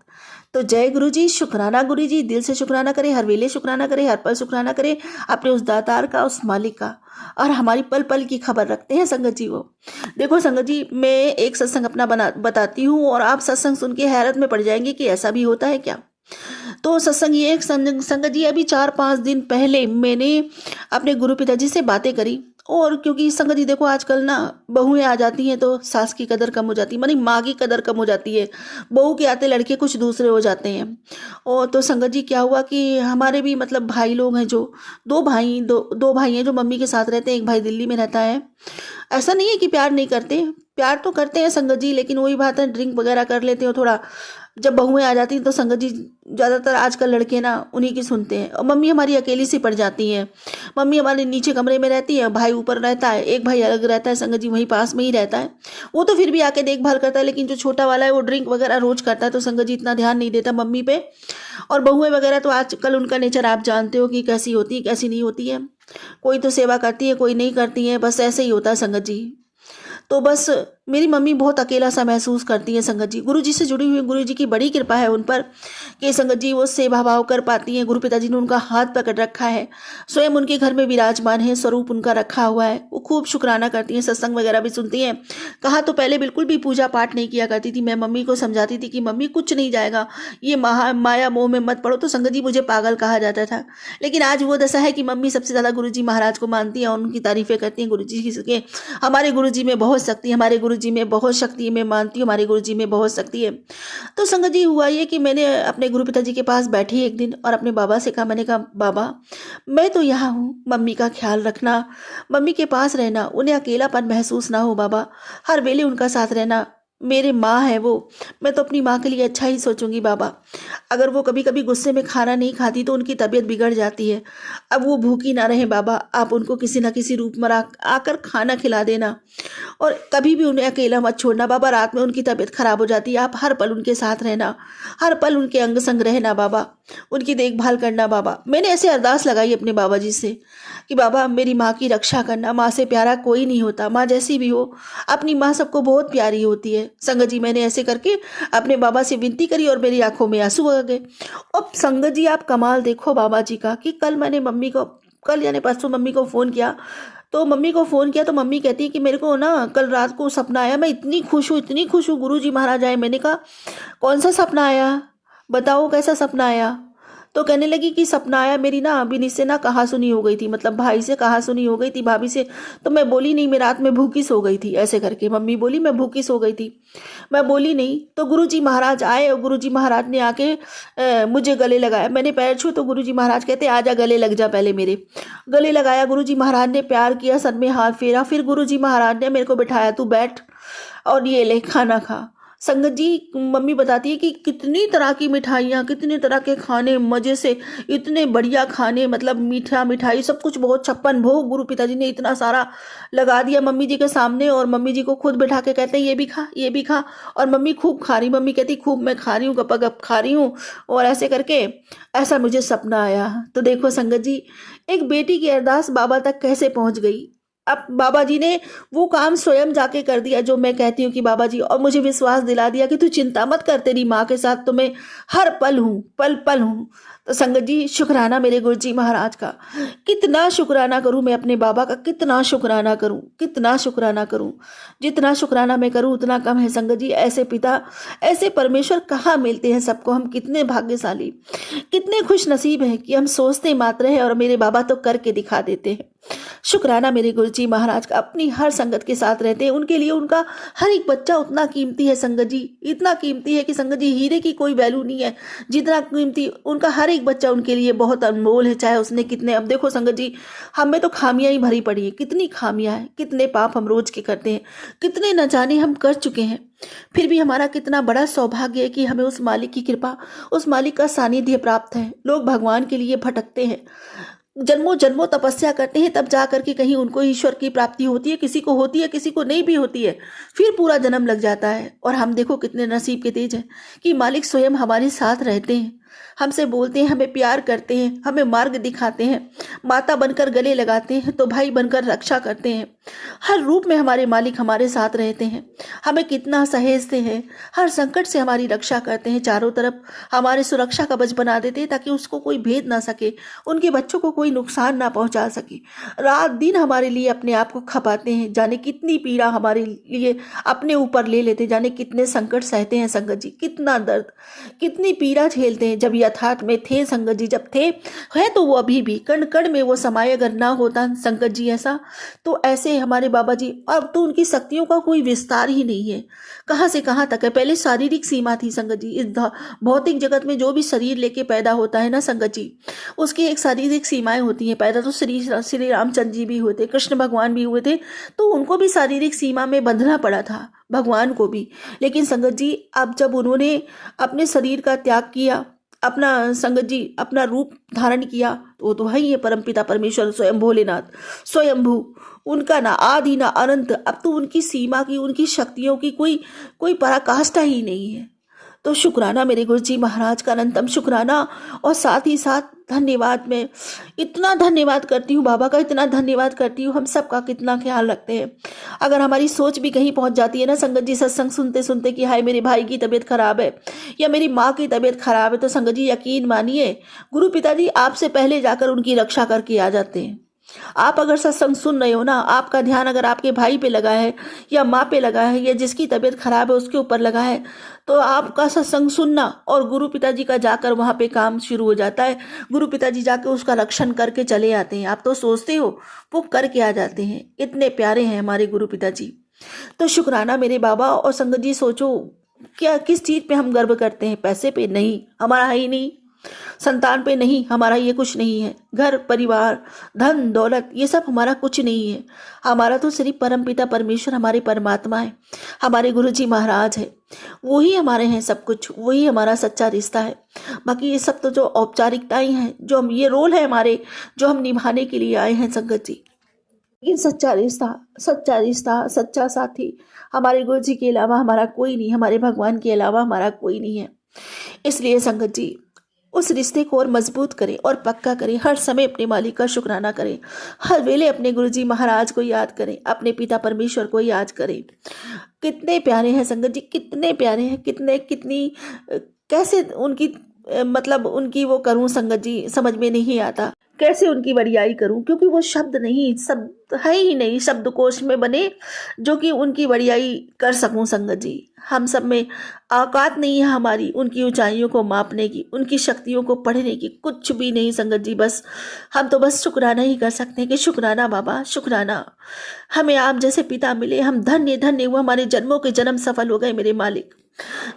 तो जय गुरु जी, शुक्राना गुरु जी, दिल से शुक्राना करें, हर वेले शुक्राना करें, हर पल शुक्राना करें अपने उस दातार का, उस मालिक का। और हमारी पल पल की खबर रखते हैं संगत जी वो। देखो संगत जी, मैं एक सत्संग अपना बताती हूँ और आप सत्संग सुन के हैरत में पड़ जाएंगे कि ऐसा भी होता है क्या। तो सत्संग ये एक संगत जी, अभी 4-5 दिन पहले मैंने अपने गुरु पिताजी से बातें करी। और क्योंकि संगत जी देखो आजकल ना बहुएं आ जाती हैं तो सास की कदर कम हो जाती है, मानी माँ की कदर कम हो जाती है, बहू के आते लड़के कुछ दूसरे हो जाते हैं। और तो संगत जी क्या हुआ कि हमारे भी मतलब भाई लोग हैं, जो दो भाई हैं जो मम्मी के साथ रहते हैं, एक भाई दिल्ली में रहता है। ऐसा नहीं है कि प्यार नहीं करते, प्यार तो करते हैं संगत जी, लेकिन वही बात है ड्रिंक वगैरह कर लेते हो थोड़ा। जब बहुएं आ जाती हैं तो संगत जी ज़्यादातर आजकल लड़के ना उन्हीं की सुनते हैं। और मम्मी हमारी अकेली सी पड़ जाती हैं। मम्मी हमारे नीचे कमरे में रहती है, भाई ऊपर रहता है, एक भाई अलग रहता है संगत जी, वहीं पास में ही रहता है। वो तो फिर भी आके देखभाल करता है, लेकिन जो छोटा वाला है वो ड्रिंक वगैरह रोज करता है, तो संगत जी इतना ध्यान नहीं देता मम्मी पे। और बहुएं वगैरह तो आजकल उनका नेचर आप जानते हो कि कैसी होती है कैसी नहीं होती है। कोई तो सेवा करती है, कोई नहीं करती है, बस ऐसे ही होता है संगत जी। तो बस मेरी मम्मी बहुत अकेला सा महसूस करती है संगत जी। गुरु जी से जुड़ी हुई, गुरु जी की बड़ी कृपा है उन पर कि संगत जी वो सेवा भाव कर पाती हैं। गुरु पिताजी ने उनका हाथ पकड़ रखा है, स्वयं उनके घर में विराजमान है, स्वरूप उनका रखा हुआ है। वो खूब शुक्राना करती हैं, सत्संग वगैरह भी सुनती हैं। कहा तो पहले बिल्कुल भी पूजा पाठ नहीं किया करती थी। मैं मम्मी को समझाती थी कि मम्मी कुछ नहीं जाएगा, ये माया मोह में मत पड़ो, तो संगत जी मुझे पागल कहा जाता था। लेकिन आज वो दशा है कि मम्मी सबसे ज़्यादा गुरु जी महाराज को मानती हैं और उनकी तारीफें करती हैं। गुरु जी के, हमारे गुरु जी में बहुत शक्ति, हमारे गुरु गुरुजी में बहुत शक्ति है, मैं मानती हूँ हमारे गुरुजी में बहुत शक्ति है। तो संगत जी हुआ ये कि मैंने अपने गुरु पिताजी के पास बैठी एक दिन और अपने बाबा से कहा, मैंने कहा बाबा मैं तो यहाँ हूँ, मम्मी का ख्याल रखना, मम्मी के पास रहना, उन्हें अकेलापन महसूस ना हो बाबा, हर वेले उनका साथ रहना, मेरे माँ है वो, मैं तो अपनी माँ के लिए अच्छा ही सोचूंगी बाबा। अगर वो कभी कभी गुस्से में खाना नहीं खाती तो उनकी तबीयत बिगड़ जाती है, अब वो भूखी ना रहे बाबा, आप उनको किसी ना किसी रूप में आकर खाना खिला देना, और कभी भी उन्हें अकेला मत छोड़ना बाबा, रात में उनकी तबीयत खराब हो जाती है, आप हर पल उनके साथ रहना, हर पल उनके अंग संग रहना बाबा, उनकी देखभाल करना बाबा। मैंने ऐसे अरदास लगाई अपने बाबा जी से कि बाबा मेरी माँ की रक्षा करना, माँ से प्यारा कोई नहीं होता, माँ जैसी भी हो अपनी माँ सबको बहुत प्यारी होती है। संगत जी मैंने ऐसे करके अपने बाबा से विनती करी और मेरी आंखों में आंसू आ गए। अब संगत जी आप कमाल देखो बाबा जी का कि कल यानी परसों मम्मी को फ़ोन किया तो मम्मी कहती है कि मेरे को ना कल रात को सपना आया, मैं इतनी खुश हूँ गुरुजी महाराज आए। मैंने कहा कौन सा सपना आया, बताओ कैसा सपना आया। तो कहने लगी कि सपना आया, मेरी ना अभिनीत से ना कहा सुनी हो गई थी, मतलब भाई से कहा सुनी हो गई थी, भाभी से। तो मैं बोली नहीं, मैं रात में भूखी सो गई थी, ऐसे करके मम्मी बोली मैं भूखी सो गई थी, मैं बोली नहीं। तो गुरुजी महाराज आए और गुरुजी महाराज ने आके मुझे गले लगाया, मैंने पैर छू तो गुरुजी महाराज कहते आजा गले लग जा, पहले मेरे गले लगाया। गुरुजी महाराज ने प्यार किया, सर में हाथ फेरा, फिर गुरुजी महाराज ने मेरे को बिठाया, तू बैठ और ये ले खाना खा। संगत जी मम्मी बताती है कि कितनी तरह की मिठाइयाँ, कितने तरह के खाने, मज़े से इतने बढ़िया खाने, मतलब मीठा मिठाई सब कुछ बहुत, 56 भोग गुरु पिताजी ने इतना सारा लगा दिया मम्मी जी के सामने, और मम्मी जी को खुद बिठा के कहते हैं ये भी खा ये भी खा, और मम्मी खूब खा रही, मम्मी कहती खूब मैं खा रही हूँ, गप खा रही हूँ, और ऐसे करके ऐसा मुझे सपना आया। तो देखो संगत जी एक बेटी की अरदास बाबा तक कैसे पहुँच गई। अब बाबा जी ने वो काम स्वयं जाके कर दिया जो मैं कहती हूँ कि बाबा जी, और मुझे विश्वास दिला दिया कि तू चिंता मत कर, तेरी माँ के साथ तो मैं हर पल हूँ, पल पल हूँ। तो संगत जी शुक्राना मेरे गुरुजी महाराज का, कितना शुक्राना करूँ मैं अपने बाबा का, कितना शुक्राना करूँ, कितना शुक्राना करूँ, जितना शुक्राना मैं करूँ उतना कम है। संगत जी ऐसे पिता, ऐसे परमेश्वर कहाँ मिलते हैं सबको, हम कितने भाग्यशाली, कितने खुश नसीब हैं कि हम सोचते मात्र हैं और मेरे बाबा तो करके दिखा देते हैं। शुक्राना मेरे गुरुजी महाराज का, अपनी हर संगत के साथ रहते हैं, उनके लिए उनका हर एक बच्चा उतना कीमती है संगत जी, इतना कीमती है कि संगत जी हीरे की कोई वैल्यू नहीं है, जितना कीमती उनका हर एक बच्चा उनके लिए बहुत अनमोल है, चाहे उसने कितने। अब देखो संगत जी हम में तो खामियां ही भरी पड़ी है, कितनी खामियां हैं, कितने पाप हम रोज के करते हैं, कितने न जाने हम कर चुके हैं, फिर भी हमारा कितना बड़ा सौभाग्य है कि हमें उस मालिक की कृपा, उस मालिक का सानिध्य प्राप्त है। लोग भगवान के लिए भटकते हैं, जन्मों जन्मों तपस्या करते हैं, तब जा करके कहीं उनको ईश्वर की प्राप्ति होती है, किसी को होती है किसी को नहीं भी होती है, फिर पूरा जन्म लग जाता है। और हम देखो कितने नसीब के तेज हैं कि मालिक स्वयं हमारे साथ रहते हैं, हमसे बोलते हैं, हमें प्यार करते हैं, हमें मार्ग दिखाते हैं, माता बनकर गले लगाते हैं तो भाई बनकर रक्षा करते हैं, हर रूप में हमारे मालिक हमारे साथ रहते हैं, हमें कितना सहेजते हैं, हर संकट से हमारी रक्षा करते हैं, चारों तरफ हमारे सुरक्षा कवच बना देते हैं ताकि उसको कोई भेद ना सके, उनके बच्चों को कोई नुकसान ना पहुंचा सके, रात दिन हमारे लिए अपने आप को खपाते हैं, जाने कितनी पीड़ा हमारे लिए अपने ऊपर ले लेते, जाने कितने संकट सहते हैं संगत जी, कितना दर्द कितनी पीड़ा झेलते हैं। जब यथार्थ में थे संगत जी, जब थे है तो वो अभी भी कण कण में वो समाये, अगर ना होता संगत जी ऐसा तो ऐसे हमारे बाबा जी, अब तो उनकी शक्तियों का कोई विस्तार ही नहीं है, कहाँ से कहाँ तक है। पहले शारीरिक सीमा थी संगत जी, इस भौतिक जगत में जो भी शरीर लेके पैदा होता है ना संगत जी, उसकी एक शारीरिक सीमाएं होती हैं। पैदा तो श्री रामचंद्र जी भी हुए थे, कृष्ण भगवान भी हुए थे, तो उनको भी शारीरिक सीमा में बंधना पड़ा था, भगवान को भी। लेकिन संगत जी अब जब उन्होंने अपने शरीर का त्याग किया, अपना संगत जी अपना रूप धारण किया, तो वो तो है ही है परमपिता परमेश्वर स्वयं भोलेनाथ स्वयंभू, उनका ना आदि ना अनंत, अब तो उनकी सीमा की, उनकी शक्तियों की कोई पराकाष्ठा ही नहीं है। तो शुक्राना मेरे गुरुजी महाराज का, अनंतम शुक्राना। और साथ ही साथ धन्यवाद, मैं इतना धन्यवाद करती हूँ बाबा का, इतना धन्यवाद करती हूँ, हम सबका कितना ख्याल रखते हैं। अगर हमारी सोच भी कहीं पहुँच जाती है ना संगत जी, सत्संग सुनते सुनते कि हाय मेरे भाई की तबीयत खराब है या मेरी माँ की तबीयत खराब है, तो संगत जी यकीन मानिए गुरु पिताजी आपसे पहले जाकर उनकी रक्षा करके आ जाते हैं। आप अगर सत्संग सुन रहे हो ना, आपका ध्यान अगर आपके भाई पे लगा है या माँ पे लगा है या जिसकी तबीयत खराब है उसके ऊपर लगा है, तो आपका सत्संग सुनना और गुरु पिताजी का जाकर वहाँ पे काम शुरू हो जाता है। गुरु पिताजी जाकर उसका रक्षण करके चले आते हैं। आप तो सोचते हो, वो करके आ जाते हैं। इतने प्यारे हैं हमारे गुरु पिताजी। तो शुक्राना मेरे बाबा। और संगत जी सोचो, क्या किस चीज़ पे हम गर्व करते हैं? पैसे पे नहीं, हमारा है ही नहीं। संतान पे नहीं, हमारा ये कुछ नहीं है। घर परिवार धन दौलत ये सब हमारा कुछ नहीं है। हमारा तो सिर्फ परमपिता परमेश्वर हमारे परमात्मा है, हमारे गुरु जी महाराज है, वही हमारे हैं सब कुछ, वही हमारा सच्चा रिश्ता है। बाकी ये सब तो जो औपचारिकताएं हैं, जो हम ये रोल है हमारे, जो हम निभाने के लिए आए हैं संगत जी। लेकिन सच्चा रिश्ता सच्चा साथी हमारे गुरु जी के अलावा हमारा कोई नहीं, हमारे भगवान के अलावा हमारा कोई नहीं है। इसलिए संगत जी उस रिश्ते को और मजबूत करें और पक्का करें। हर समय अपने मालिक का शुक्राना करें, हर वेले अपने गुरुजी महाराज को याद करें, अपने पिता परमेश्वर को याद करें। कितने प्यारे हैं संगत जी, कितने प्यारे हैं, कितनी कैसे उनकी मतलब उनकी वो करूं संगत जी, समझ में नहीं आता कैसे उनकी बड़ियाई करूं, क्योंकि वो शब्द नहीं, शब्द है ही नहीं शब्दकोश में बने जो कि उनकी बड़ियाई कर सकूं संगत जी। हम सब में औकात नहीं है हमारी उनकी ऊंचाइयों को मापने की, उनकी शक्तियों को पढ़ने की, कुछ भी नहीं संगत जी। बस हम तो बस शुक्राना ही कर सकते हैं कि शुक्राना बाबा, शुक्राना हमें आप जैसे पिता मिले, हम धन्य धन्य, वो हमारे जन्मों के जन्म सफल हो गए मेरे मालिक,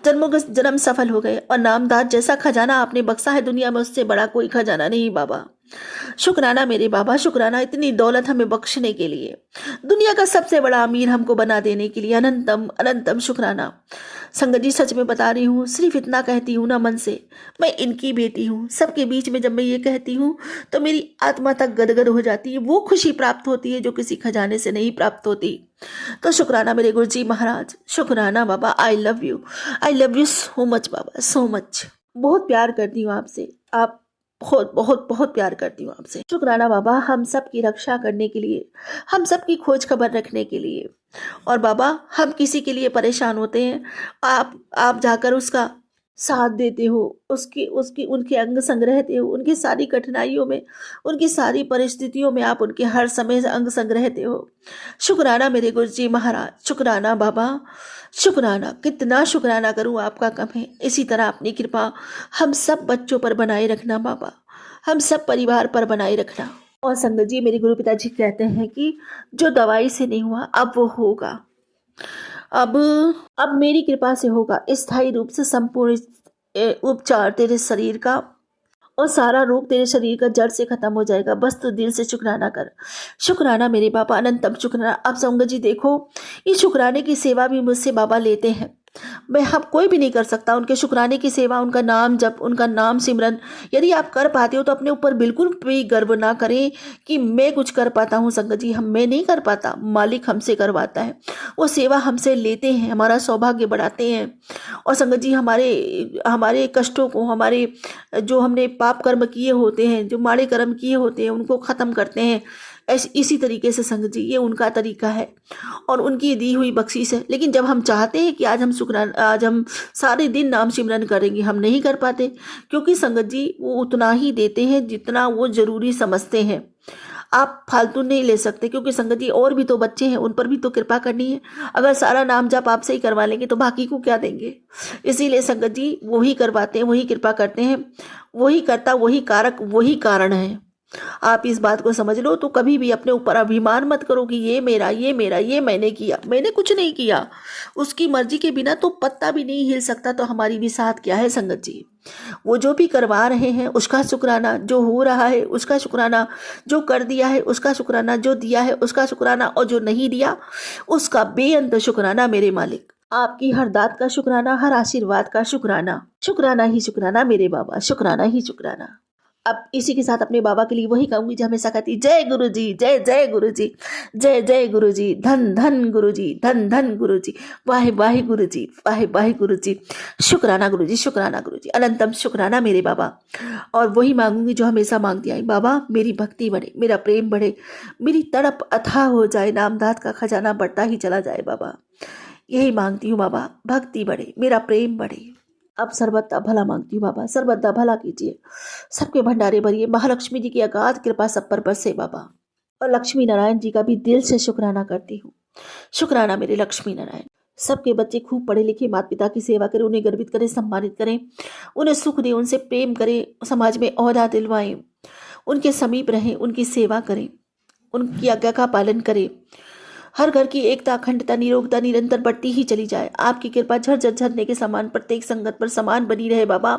जन्मों के जन्म सफल हो गए। और नामदार जैसा खजाना आपने बख्शा है दुनिया में, उससे बड़ा कोई खजाना नहीं बाबा। शुक्राना मेरे बाबा, शुक्राना इतनी दौलत हमें बख्शने के लिए, दुनिया का सबसे बड़ा अमीर हमको बना देने के लिए, अनंतम अनंतम शुक्राना। संगत जी सच में बता रही हूँ, सिर्फ इतना कहती हूँ ना मन से, मैं इनकी बेटी हूँ। सबके बीच में जब मैं ये कहती हूँ तो मेरी आत्मा तक गदगद हो जाती है, वो खुशी प्राप्त होती है जो किसी खजाने से नहीं प्राप्त होती। तो शुक्राना मेरे गुरु जी महाराज, शुक्राना Baba. I love you so much Baba, so much. बहुत प्यार करती हूँ आपसे, आप बहुत बहुत बहुत प्यार करती हूँ आपसे। शुक्राना बाबा, हम सब की रक्षा करने के लिए, हम सब की खोज खबर रखने के लिए। और बाबा हम किसी के लिए परेशान होते हैं, आप जाकर उसका साथ देते हो, उसकी उसकी उनके अंग संग रहते हो, उनकी सारी कठिनाइयों में, उनकी सारी परिस्थितियों में आप उनके हर समय अंग संग रहते हो। शुक्राना मेरे गुरु जी महाराज, शुक्राना बाबा, शुक्राना। कितना शुक्राना करूं आपका कम है। इसी तरह अपनी कृपा हम सब बच्चों पर बनाए रखना बाबा, हम सब परिवार पर बनाए रखना। और संगत जी मेरे गुरु पिताजी कहते हैं कि जो दवाई से नहीं हुआ अब वो होगा, अब मेरी कृपा से होगा। स्थायी रूप से संपूर्ण उपचार तेरे शरीर का, और सारा रोग तेरे शरीर का जड़ से खत्म हो जाएगा। बस तू दिल से शुक्राना कर। शुक्राना मेरे बाबा, अनंतम शुक्राना। अब संगत जी देखो, ये शुक्राने की सेवा भी मुझसे बाबा लेते हैं। मैं हम कोई भी नहीं कर सकता उनके शुक्राने की सेवा, उनका नाम जप, उनका नाम सिमरन। यदि आप कर पाते हो तो अपने ऊपर बिल्कुल भी गर्व ना करें कि मैं कुछ कर पाता हूँ संगत जी, मैं नहीं कर पाता, मालिक हमसे करवाता है। वो सेवा हमसे लेते हैं, हमारा सौभाग्य बढ़ाते हैं। और संगत जी हमारे कष्टों को, हमारे जो हमने पाप कर्म किए होते हैं, जो माड़े कर्म किए होते हैं, उनको ख़त्म करते हैं। इसी तरीके से संगत जी ये उनका तरीका है और उनकी दी हुई बख्शीश है। लेकिन जब हम चाहते हैं कि आज हम सारे दिन नाम सिमरन करेंगे, हम नहीं कर पाते, क्योंकि संगत जी वो उतना ही देते हैं जितना वो ज़रूरी समझते हैं। आप फालतू नहीं ले सकते, क्योंकि संगत जी और भी तो बच्चे हैं, उन पर भी तो कृपा करनी है। अगर सारा नाम जप आपसे ही करवा लेंगे तो बाकी को क्या देंगे। इसीलिए संगत जी वही करवाते हैं, वही कृपा करते हैं, वही करता, वही कारक, वही कारण है। आप इस बात को समझ लो। तो कभी भी अपने ऊपर अभिमान मत करो कि ये मेरा, ये मैंने किया। मैंने कुछ नहीं किया, उसकी मर्जी के बिना तो पत्ता भी नहीं हिल सकता। तो हमारी भी साथ क्या है संगत जी, वो जो भी करवा रहे हैं उसका शुक्राना, जो हो रहा है उसका शुक्राना, जो कर दिया है उसका शुक्राना, जो दिया है उसका शुक्राना, और जो नहीं दिया उसका बेअंत शुक्राना मेरे मालिक। आपकी हर दात का शुक्राना, हर आशीर्वाद का शुक्राना, शुक्राना ही शुक्राना मेरे बाबा, शुक्राना ही शुक्राना। अब इसी के साथ अपने बाबा के लिए वही कहूंगी जो हमेशा कहती, जय गुरु जी, जय जय गुरु जी, जय जय गुरु जी, धन धन गुरु जी, धन धन गुरु जी, वाहे वाहे गुरु जी, वाहे वाहे गुरु जी। शुक्राना गुरु जी, शुक्राना गुरु जी, अनंतम शुक्राना मेरे बाबा। और वही मांगूंगी जो हमेशा मांगती आई, बाबा मेरी भक्ति बढ़े, मेरा प्रेम बढ़े, मेरी तड़प अथाह हो जाए, नामदात का खजाना बढ़ता ही चला जाए बाबा। यही मांगती हूँ बाबा, भक्ति बढ़े, मेरा प्रेम बढ़े। अब सर्वदा भला मांगती हूँ बाबा, सर्वदा भला कीजिए, सबके भंडारे भरिए, महालक्ष्मी जी की अगाध कृपा सब पर बरसे बाबा। और लक्ष्मी नारायण जी का भी दिल से शुक्राना करती हूँ। शुक्राना मेरे लक्ष्मी नारायण। सबके बच्चे खूब पढ़े लिखे, माता पिता की सेवा करें, उन्हें गर्वित करें, सम्मानित करें, उन्हें सुख दें, उनसे प्रेम करें, समाज में ओहदा दिलवाएं, उनके समीप रहें, उनकी सेवा करें, उनकी आज्ञा का पालन करें। हर घर की एकता, अखंडता, निरोगता निरंतर बढ़ती ही चली जाए। आपकी कृपा झरझर झरने के समान प्रत्येक संगत पर समान बनी रहे बाबा।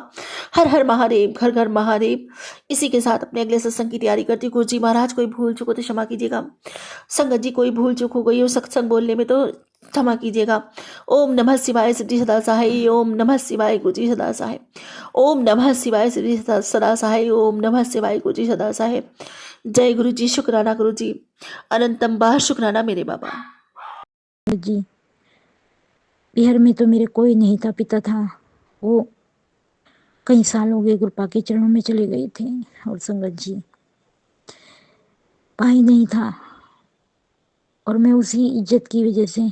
हर हर महादेव, घर घर महादेव। इसी के साथ अपने अगले सत्संग की तैयारी करती हूँ। गुरु जी महाराज कोई भूल चूक हो तो क्षमा कीजिएगा। संगत जी कोई भूल चूक हो गई हो सत्संग बोलने में तो क्षमा कीजिएगा। ओम नमः शिवाय सिद्धि सदा सहाय। ओम नमः शिवाय गुरु जी सदा सहाय। ओम नमः शिवाय सिद्धि सदा सहाय। ओम नमः शिवाय गुरु जी सदा सहाय। जय गुरु जी, शुक्राना गुरु जी, अनंतम बार शुक्राना मेरे बाबा। जी, बिहार में तो मेरे कोई नहीं था, पिता था, वो कई साल हो गए कृपा के चरणों में चले गए थे। और संगत जी, भाई नहीं था, और मैं उसी इज्जत की वजह से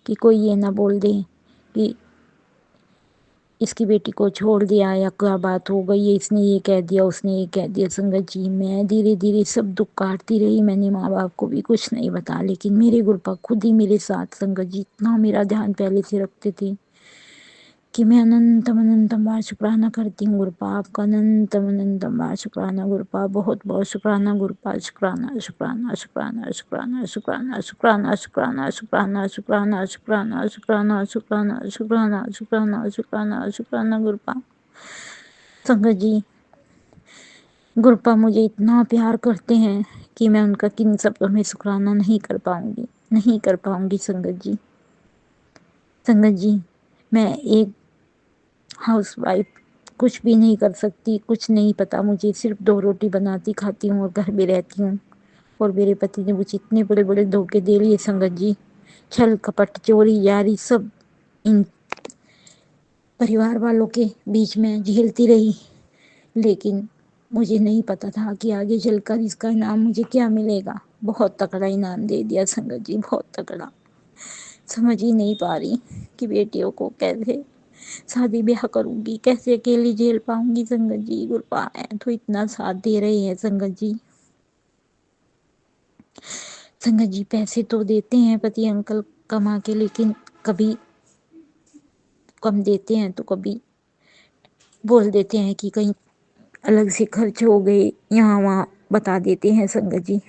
कि कोई ये ना बोल दे कि इसकी बेटी को छोड़ दिया या क्या बात हो गई है, इसने ये कह दिया, उसने ये कह दिया। संगत जी, मैं धीरे धीरे सब दुख काटती रही। मैंने माँ बाप को भी कुछ नहीं बताया, लेकिन मेरे गुरुपा खुद ही मेरे साथ संगत जी इतना मेरा ध्यान पहले से रखते थे कि मैं अनंतम अनंतम बार शुक्राना करती हूँ गुरुपा आपका। अनंतम अनंतम बार शुक्राना गुरुपा, बहुत बहुत शुक्राना गुरुपा। शुक्राना शुक्राना शुक्राना शुक्राना शुक्राना शुक्राना शुक्राना शुक्राना शुक्राना शुक्राना शुक्राना शुक्राना शुक्राना शुक्राना शुक्राना शुक्राना गुरुपा। संगत जी, गुरुपा मुझे इतना प्यार करते हैं कि मैं उनका किन शब्दों में शुक्राना नहीं कर पाऊंगी, नहीं कर पाऊंगी। संगत जी, संगत जी, मैं एक हाउस वाइफ कुछ भी नहीं कर सकती, कुछ नहीं पता मुझे, सिर्फ 2 रोटी बनाती खाती हूँ और घर में रहती हूँ। और मेरे पति ने मुझे इतने बड़े बड़े धोखे दे लिए संगत जी, छल कपट चोरी यारी सब इन परिवार वालों के बीच में झेलती रही। लेकिन मुझे नहीं पता था कि आगे चलकर इसका इनाम मुझे क्या मिलेगा। बहुत तगड़ा इनाम दे दिया संगत जी, बहुत तगड़ा। समझ ही नहीं पा रही कि बेटियों को कैसे शादी ब्याह करूंगी, कैसे अकेली झेल पाऊंगी। संगत जी, गुरुपा है तो इतना साथ दे रहे हैं संगत जी। संगत जी, पैसे तो देते हैं पति अंकल कमा के, लेकिन कभी कम देते हैं तो कभी बोल देते हैं कि कहीं अलग से खर्च हो गए, यहाँ वहाँ बता देते हैं संगत जी।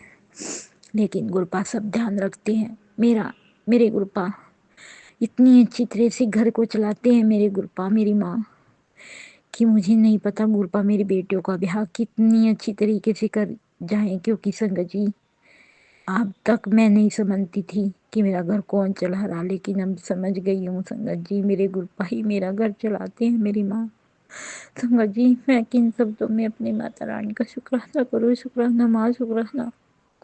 लेकिन गुरुपा सब ध्यान रखते हैं मेरे गुरुपा इतनी अच्छी तरह से घर को चलाते हैं मेरे गुरुपा, मेरी माँ, कि मुझे नहीं पता गुरुपा मेरी बेटियों का ब्याह कितनी अच्छी तरीके से कर जाए। क्योंकि संगत जी, अब तक मैं नहीं समझती थी कि मेरा घर कौन चला रहा, लेकिन अब समझ गई हूँ संगत जी, मेरे गुरुपा ही मेरा घर चलाते हैं, मेरी माँ। संगत जी, मैं किन शब्दों में अपनी माता रानी का शुक्राना करूँ। शुक्राना माँ, शुक्राना,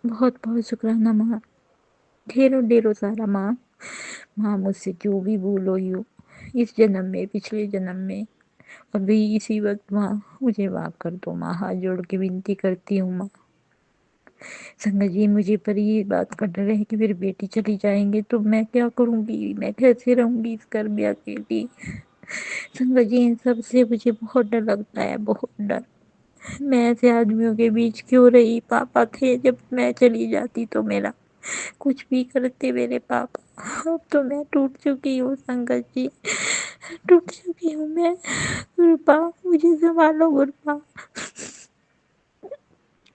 बहुत बहुत शुक्राना माँ, ढेरों ढेरों सारा माँ। माँ, मुझसे जो भी भूल हुई हो इस जन्म में, पिछले जन्म में, अभी इसी वक्त माँ मुझे माफ कर दो माँ, हाथ जोड़ के विनती करती हूँ माँ। संगत जी, मुझे पर ये बात का डर है कि मेरी बेटी चली जाएंगे तो मैं क्या करूँगी, मैं कैसे रहूँगी इस घर में अकेली। संगत जी, इन सब से मुझे बहुत डर लगता है, बहुत डर। मैं ऐसे आदमियों के बीच क्यों रही। पापा थे जब मैं चली जाती तो मेरा कुछ भी करते मेरे पापा। अब तो मैं टूट चुकी हूँ संगत जी, टूट चुकी हूँ मैं। गुरुपा, मुझे संभालो गुरुपा।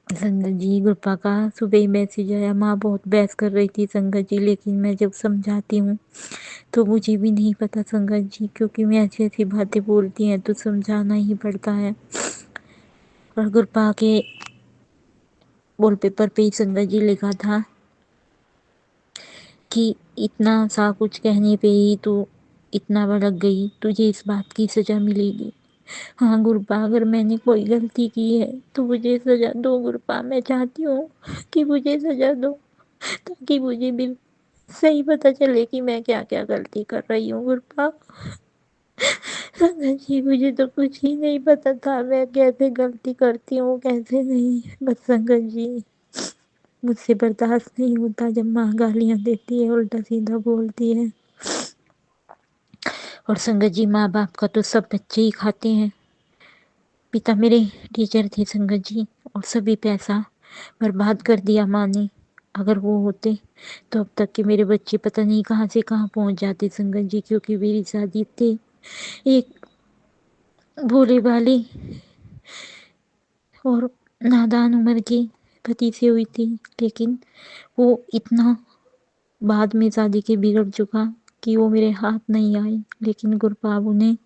संगत जी, गुरुपा का सुबह ही मैसेज आया, माँ बहुत बहस कर रही थी संगत जी, लेकिन मैं जब समझाती हूँ तो मुझे भी नहीं पता संगत जी, क्योंकि मैं ऐसी ऐसी बातें बोलती हैं तो समझाना ही पड़ता है। और गुरुपा के वॉलपेपर पे ही संगत जी लिखा था कि इतना सा कुछ कहने पे ही तू इतना भड़क गई, तुझे इस बात की सज़ा मिलेगी। हाँ गुरुपा, अगर मैंने कोई गलती की है तो मुझे सज़ा दो गुरुपा, मैं चाहती हूँ कि मुझे सज़ा दो, ताकि मुझे भी सही पता चले कि मैं क्या क्या गलती कर रही हूँ गुरुपा। संगत जी, मुझे तो कुछ ही नहीं पता था मैं कैसे गलती करती हूँ कैसे नहीं। बस संगत जी, मुझसे बर्दाश्त नहीं होता जब माँ गालियाँ देती है, उल्टा सीधा बोलती है। और संगत जी, माँ बाप का तो सब बच्चे ही खाते हैं। पिता मेरे टीचर थे संगत जी, और सभी पैसा बर्बाद कर दिया माँ ने। अगर वो होते तो अब तक के मेरे बच्चे पता नहीं कहाँ से कहाँ पहुँच जाते संगत जी, क्योंकि मेरी शादी थे एक भोले भाले और नादान उम्र के पति से हुई थी। लेकिन वो इतना बाद में शादी के बिगड़ चुका कि वो मेरे हाथ नहीं आए, लेकिन गुरपाब उन्हें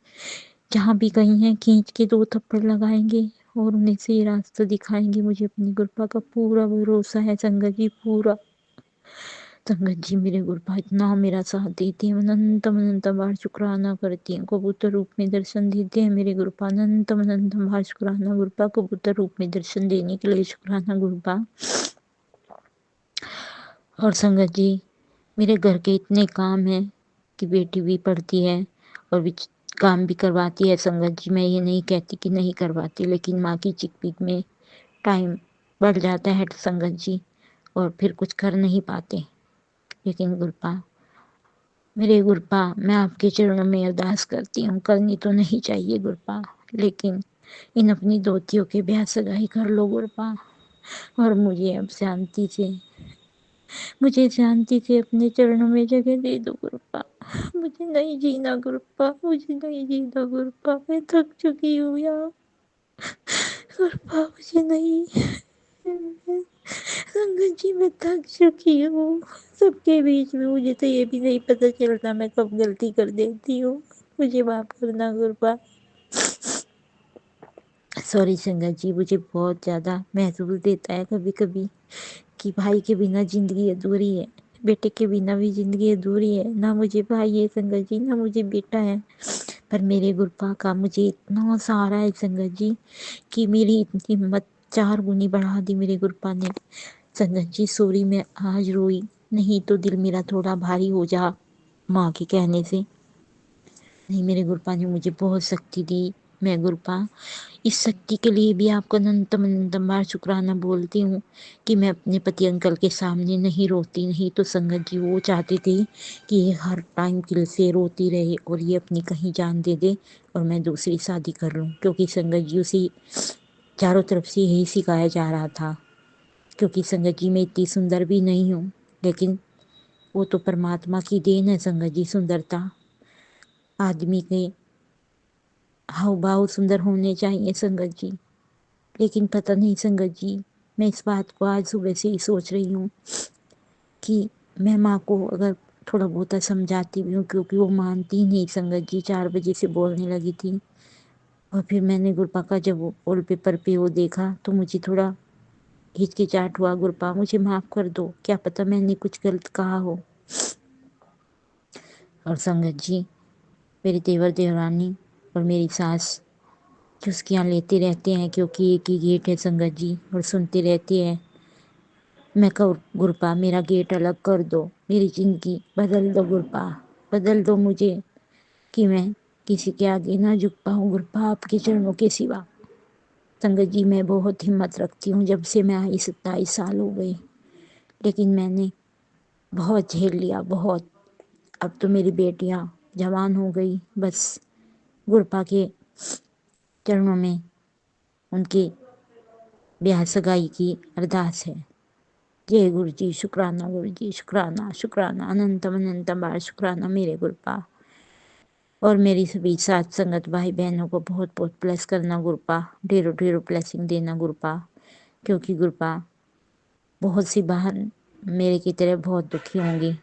जहाँ भी कहीं हैं खींच के 2 थप्पड़ लगाएंगे और उन्हें सही रास्ता दिखाएंगे। मुझे अपनी गुरपा का पूरा भरोसा है संगत जी, पूरा। संगत जी मेरे गुरपा इतना मेरा साथ देते हैं, अनंत अनंत बार शुक्राना करती हैं। कबूतर रूप में दर्शन देते हैं मेरे गुरपा, अनंत अनंत बार शुक्राना गुरपा। कबूतर रूप में दर्शन देने के लिए शुक्राना गुरपा। और संगत जी मेरे घर के इतने काम हैं कि बेटी भी पढ़ती है और काम भी करवाती है संगत जी। मैं ये नहीं कहती कि नहीं करवाती, लेकिन माँ की चिकपिक में टाइम बढ़ जाता है संगत जी, और फिर कुछ कर नहीं पाते। लेकिन गुरपा मेरे गुरपा, मैं आपके चरणों में अरदास करती हूँ, करनी तो नहीं चाहिए गुरपा, लेकिन इन अपनी दोतियों के ब्याह सगाई कर लो गुरपा। और मुझे शांति से अपने चरणों में जगह दे दो गुरपा। मुझे नहीं जीना गुरपा, मुझे नहीं जीना गुरपा, मैं थक चुकी हूँ यार गुरपा, मुझे नहीं। संगत जी मैं थक चुकी हूँ सबके बीच में, मुझे तो ये भी नहीं पता चलता मैं कब गलती कर देती हूँ। मुझे माफ करना गुरपा। सॉरी संगत जी, मुझे बहुत ज़्यादा महसूस देता है कभी कभी कि भाई के बिना ज़िंदगी अधूरी है, बेटे के बिना भी ज़िंदगी अधूरी है। ना मुझे भाई है संगत जी, ना मुझे बेटा है, पर मेरे गुरपा का मुझे इतना सहारा है संगत जी कि मेरी इतनी हिम्मत 4 गुनी बढ़ा दी मेरे गुरपा ने। संगत जी सॉरी, मैं आज रोई नहीं तो दिल मेरा थोड़ा भारी हो जा माँ के कहने से। नहीं, मेरे गुरपा ने मुझे बहुत शक्ति दी। मैं गुरपा इस शक्ति के लिए भी आपको अनंतम अनंतम बार शुक्राना बोलती हूँ कि मैं अपने पति अंकल के सामने नहीं रोती। नहीं तो संगत जी वो चाहते थे कि ये हर टाइम दिल से रोती रहे और ये अपनी कहीं जान दे दे और मैं दूसरी शादी कर लूँ, क्योंकि संगत जी उसे चारों तरफ से यही सिखाया जा रहा था। क्योंकि संगत जी मैं इतनी सुंदर भी नहीं हूँ, लेकिन वो तो परमात्मा की देन है संगत जी। सुंदरता आदमी के हाव भाव सुंदर होने चाहिए संगत जी, लेकिन पता नहीं संगत जी, मैं इस बात को आज सुबह से ही सोच रही हूँ कि मैं माँ को अगर थोड़ा बहुत समझाती भी हूँ, क्योंकि वो मानती ही नहीं संगत जी। 4 बजे से बोलने लगी थी और फिर मैंने गुरपा का जब वो वॉलपेपर पे वो देखा तो मुझे थोड़ा हिचकिचाहट हुआ। गुरपा मुझे माफ़ कर दो, क्या पता मैंने कुछ गलत कहा हो। और संगत जी मेरे देवर देवरानी और मेरी सास चुस्कियाँ लेते रहते हैं, क्योंकि एक ही गेट है संगत जी, और सुनते रहते हैं। मैं कहूँ गुरपा मेरा गेट अलग कर दो, मेरी ज़िंदगी बदल दो गुरपा, बदल दो मुझे कि मैं किसी के आगे ना झुक पाऊँ गुरपा आपके चरणों के सिवा। संगत जी मैं बहुत हिम्मत रखती हूँ, जब से मैं आई 27 साल हो गए, लेकिन मैंने बहुत झेल लिया, बहुत। अब तो मेरी बेटियाँ जवान हो गई, बस गुरपा के चरणों में उनके ब्याह सगाई की अरदास है। जय गुरु जी, शुक्राना गुरु जी, शुक्राना शुक्राना अनंतम अनंतम बार शुक्राना मेरे गुरपा। और मेरी सभी साथ संगत भाई बहनों को बहुत बहुत ब्लेस करना गुरपा, ढेरों ढेरों ब्लेसिंग देना गुरपा, क्योंकि गुरपा बहुत सी बहन मेरे की तरह बहुत दुखी होंगी।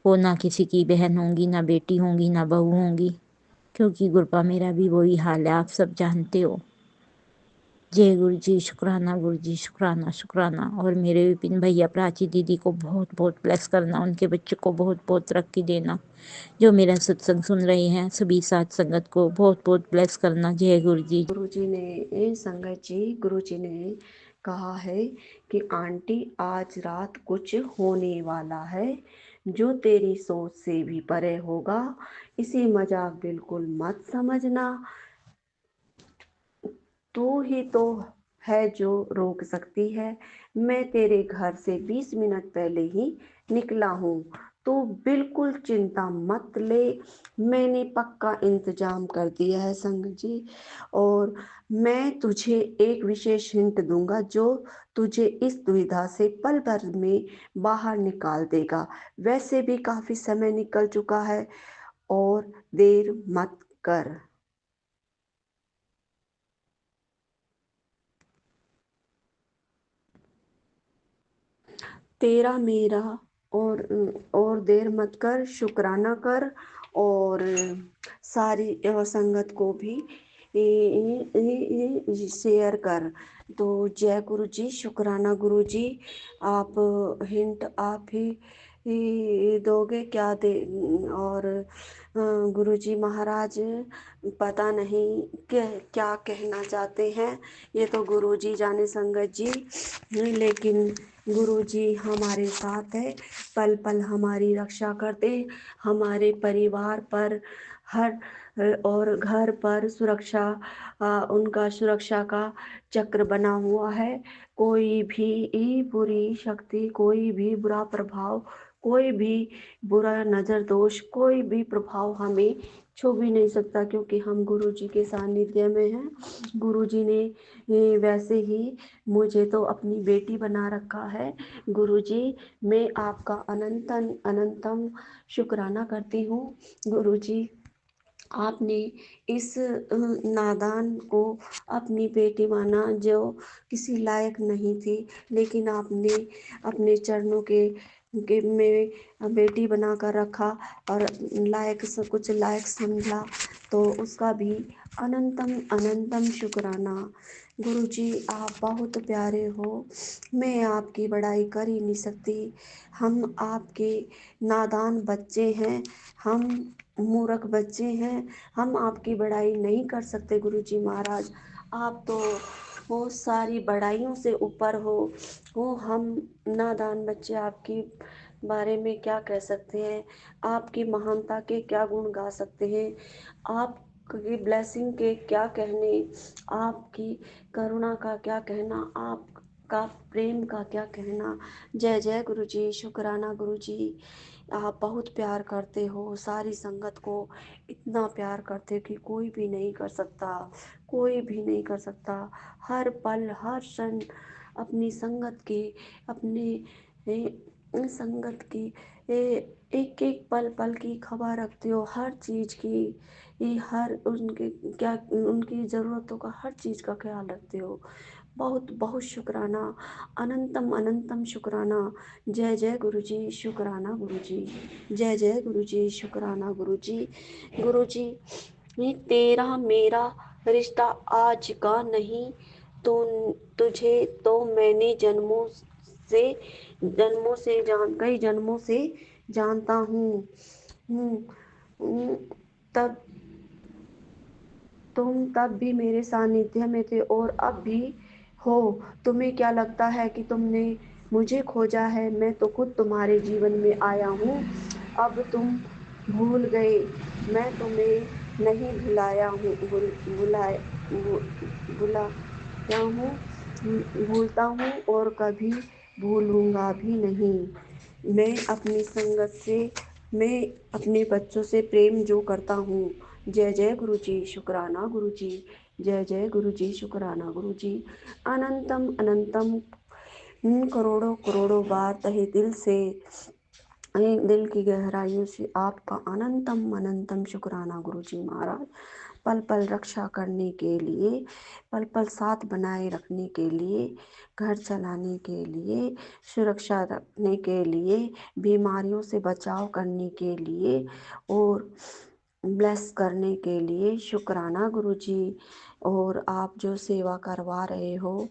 वो ना किसी की बहन होंगी, ना बेटी होंगी, ना बहू होंगी, क्योंकि गुरपा मेरा भी वही हाल है, आप सब जानते हो। जय गुरु जी, शुक्राना गुरु जी, शुक्राना शुक्राना। और मेरे विपिन भैया प्राची दीदी को बहुत बहुत ब्लेस करना, उनके बच्चे को बहुत बहुत तरक्की देना। जो मेरा सत्संग सुन रहे हैं सभी साथ संगत को बहुत बहुत ब्लेस करना। जय गुरु जी। संगत जी गुरु जी ने कहा है कि आंटी आज रात कुछ होने वाला है जो तेरी सोच से भी परे होगा, इसे मजाक बिल्कुल मत समझना। तू ही तो है जो रोक सकती है। मैं तेरे घर से 20 मिनट पहले ही निकला हूँ, तू बिल्कुल चिंता मत ले, मैंने पक्का इंतजाम कर दिया है संगत जी। और मैं तुझे एक विशेष हिंट दूंगा जो तुझे इस दुविधा से पल भर में बाहर निकाल देगा। वैसे भी काफी समय निकल चुका है और देर मत कर। तेरा मेरा और देर मत कर, शुक्राना कर और सारी संगत को भी शेयर कर। तो जय गुरु जी, शुक्राना गुरु जी। आप हिंट आप ही दोगे क्या दे? और गुरु जी महाराज पता नहीं क्या कहना चाहते हैं, ये तो गुरु जी जाने संगत जी। लेकिन गुरु जी हमारे साथ है, पल पल हमारी रक्षा करते, हमारे परिवार पर हर और घर पर सुरक्षा, उनका सुरक्षा का चक्र बना हुआ है। कोई भी बुरी शक्ति, कोई भी बुरा प्रभाव, कोई भी बुरा नज़र दोष, कोई भी प्रभाव हमें छू भी नहीं सकता, क्योंकि हम गुरु जी के सानिध्य में हैं। गुरु जी ने वैसे ही मुझे तो अपनी बेटी बना रखा है। गुरु जी, मैं आपका अनंतम शुक्राना करती हूँ। गुरु जी, आपने इस नादान को अपनी बेटी माना, जो किसी लायक नहीं थी, लेकिन आपने अपने चरणों के में बेटी बना कर रखा और लायक सब कुछ लायक समझा, तो उसका भी अनंतम अनंतम शुक्राना। गुरु जी, आप बहुत प्यारे हो, मैं आपकी बड़ाई कर ही नहीं सकती। हम आपके नादान बच्चे हैं, हम मूर्ख बच्चे हैं, हम आपकी बड़ाई नहीं कर सकते। गुरु जी महाराज, आप तो वो सारी बड़ाइयों से ऊपर हो हम नादान बच्चे आपकी बारे में क्या कह सकते हैं, आपकी महानता के क्या गुण गा सकते हैं, आपकी ब्लेसिंग के क्या कहने, आपकी करुणा का क्या कहना, आपका प्रेम का क्या कहना। जय जय गुरु जी, शुक्राना गुरु जी। आप बहुत प्यार करते हो, सारी संगत को इतना प्यार करते हो कि कोई भी नहीं कर सकता, कोई भी नहीं कर सकता। हर पल हर क्षण अपनी संगत के, अपने संगत की एक एक पल पल की खबर रखते हो, हर चीज़ की, हर उनके क्या उनकी ज़रूरतों का हर चीज़ का ख्याल रखते हो। बहुत बहुत शुक्राना, अनंतम अनंतम शुक्राना। जय जय गुरु जी, शुक्राना गुरु जी। जय जय गुरु जी, शुक्राना गुरु जी। गुरु जी, ये तेरा मेरा रिश्ता आज का नहीं, तो तुझे तो मैंने जन्मों से कई जन्मों से जानता हूँ। तब तुम तब भी मेरे सानिध्य में थे और अब भी हो। तुम्हें क्या लगता है कि तुमने मुझे खोजा है? मैं तो खुद तुम्हारे जीवन में आया हूँ। अब तुम भूल गए, मैं तुम्हें नहीं भुलाया हूँ, भुलाया हूँ, भूलता हूँ और कभी भूलूंगा भी नहीं। मैं अपने बच्चों से प्रेम जो करता हूँ। जय जय गुरु जी, शुक्राना गुरु जी। जय जय गुरु जी, शुक्राना गुरु जी। अनंतम अनंतम करोड़ों करोड़ों बार तहे दिल से, दिल की गहराइयों से आपका अनंतम अनंतम शुक्राना गुरु जी महाराज। पल पल रक्षा करने के लिए, पल पल साथ बनाए रखने के लिए, घर चलाने के लिए, सुरक्षा रखने के लिए, बीमारियों से बचाव करने के लिए और ब्लेस करने के लिए शुक्राना गुरु जी। और आप जो सेवा करवा रहे हो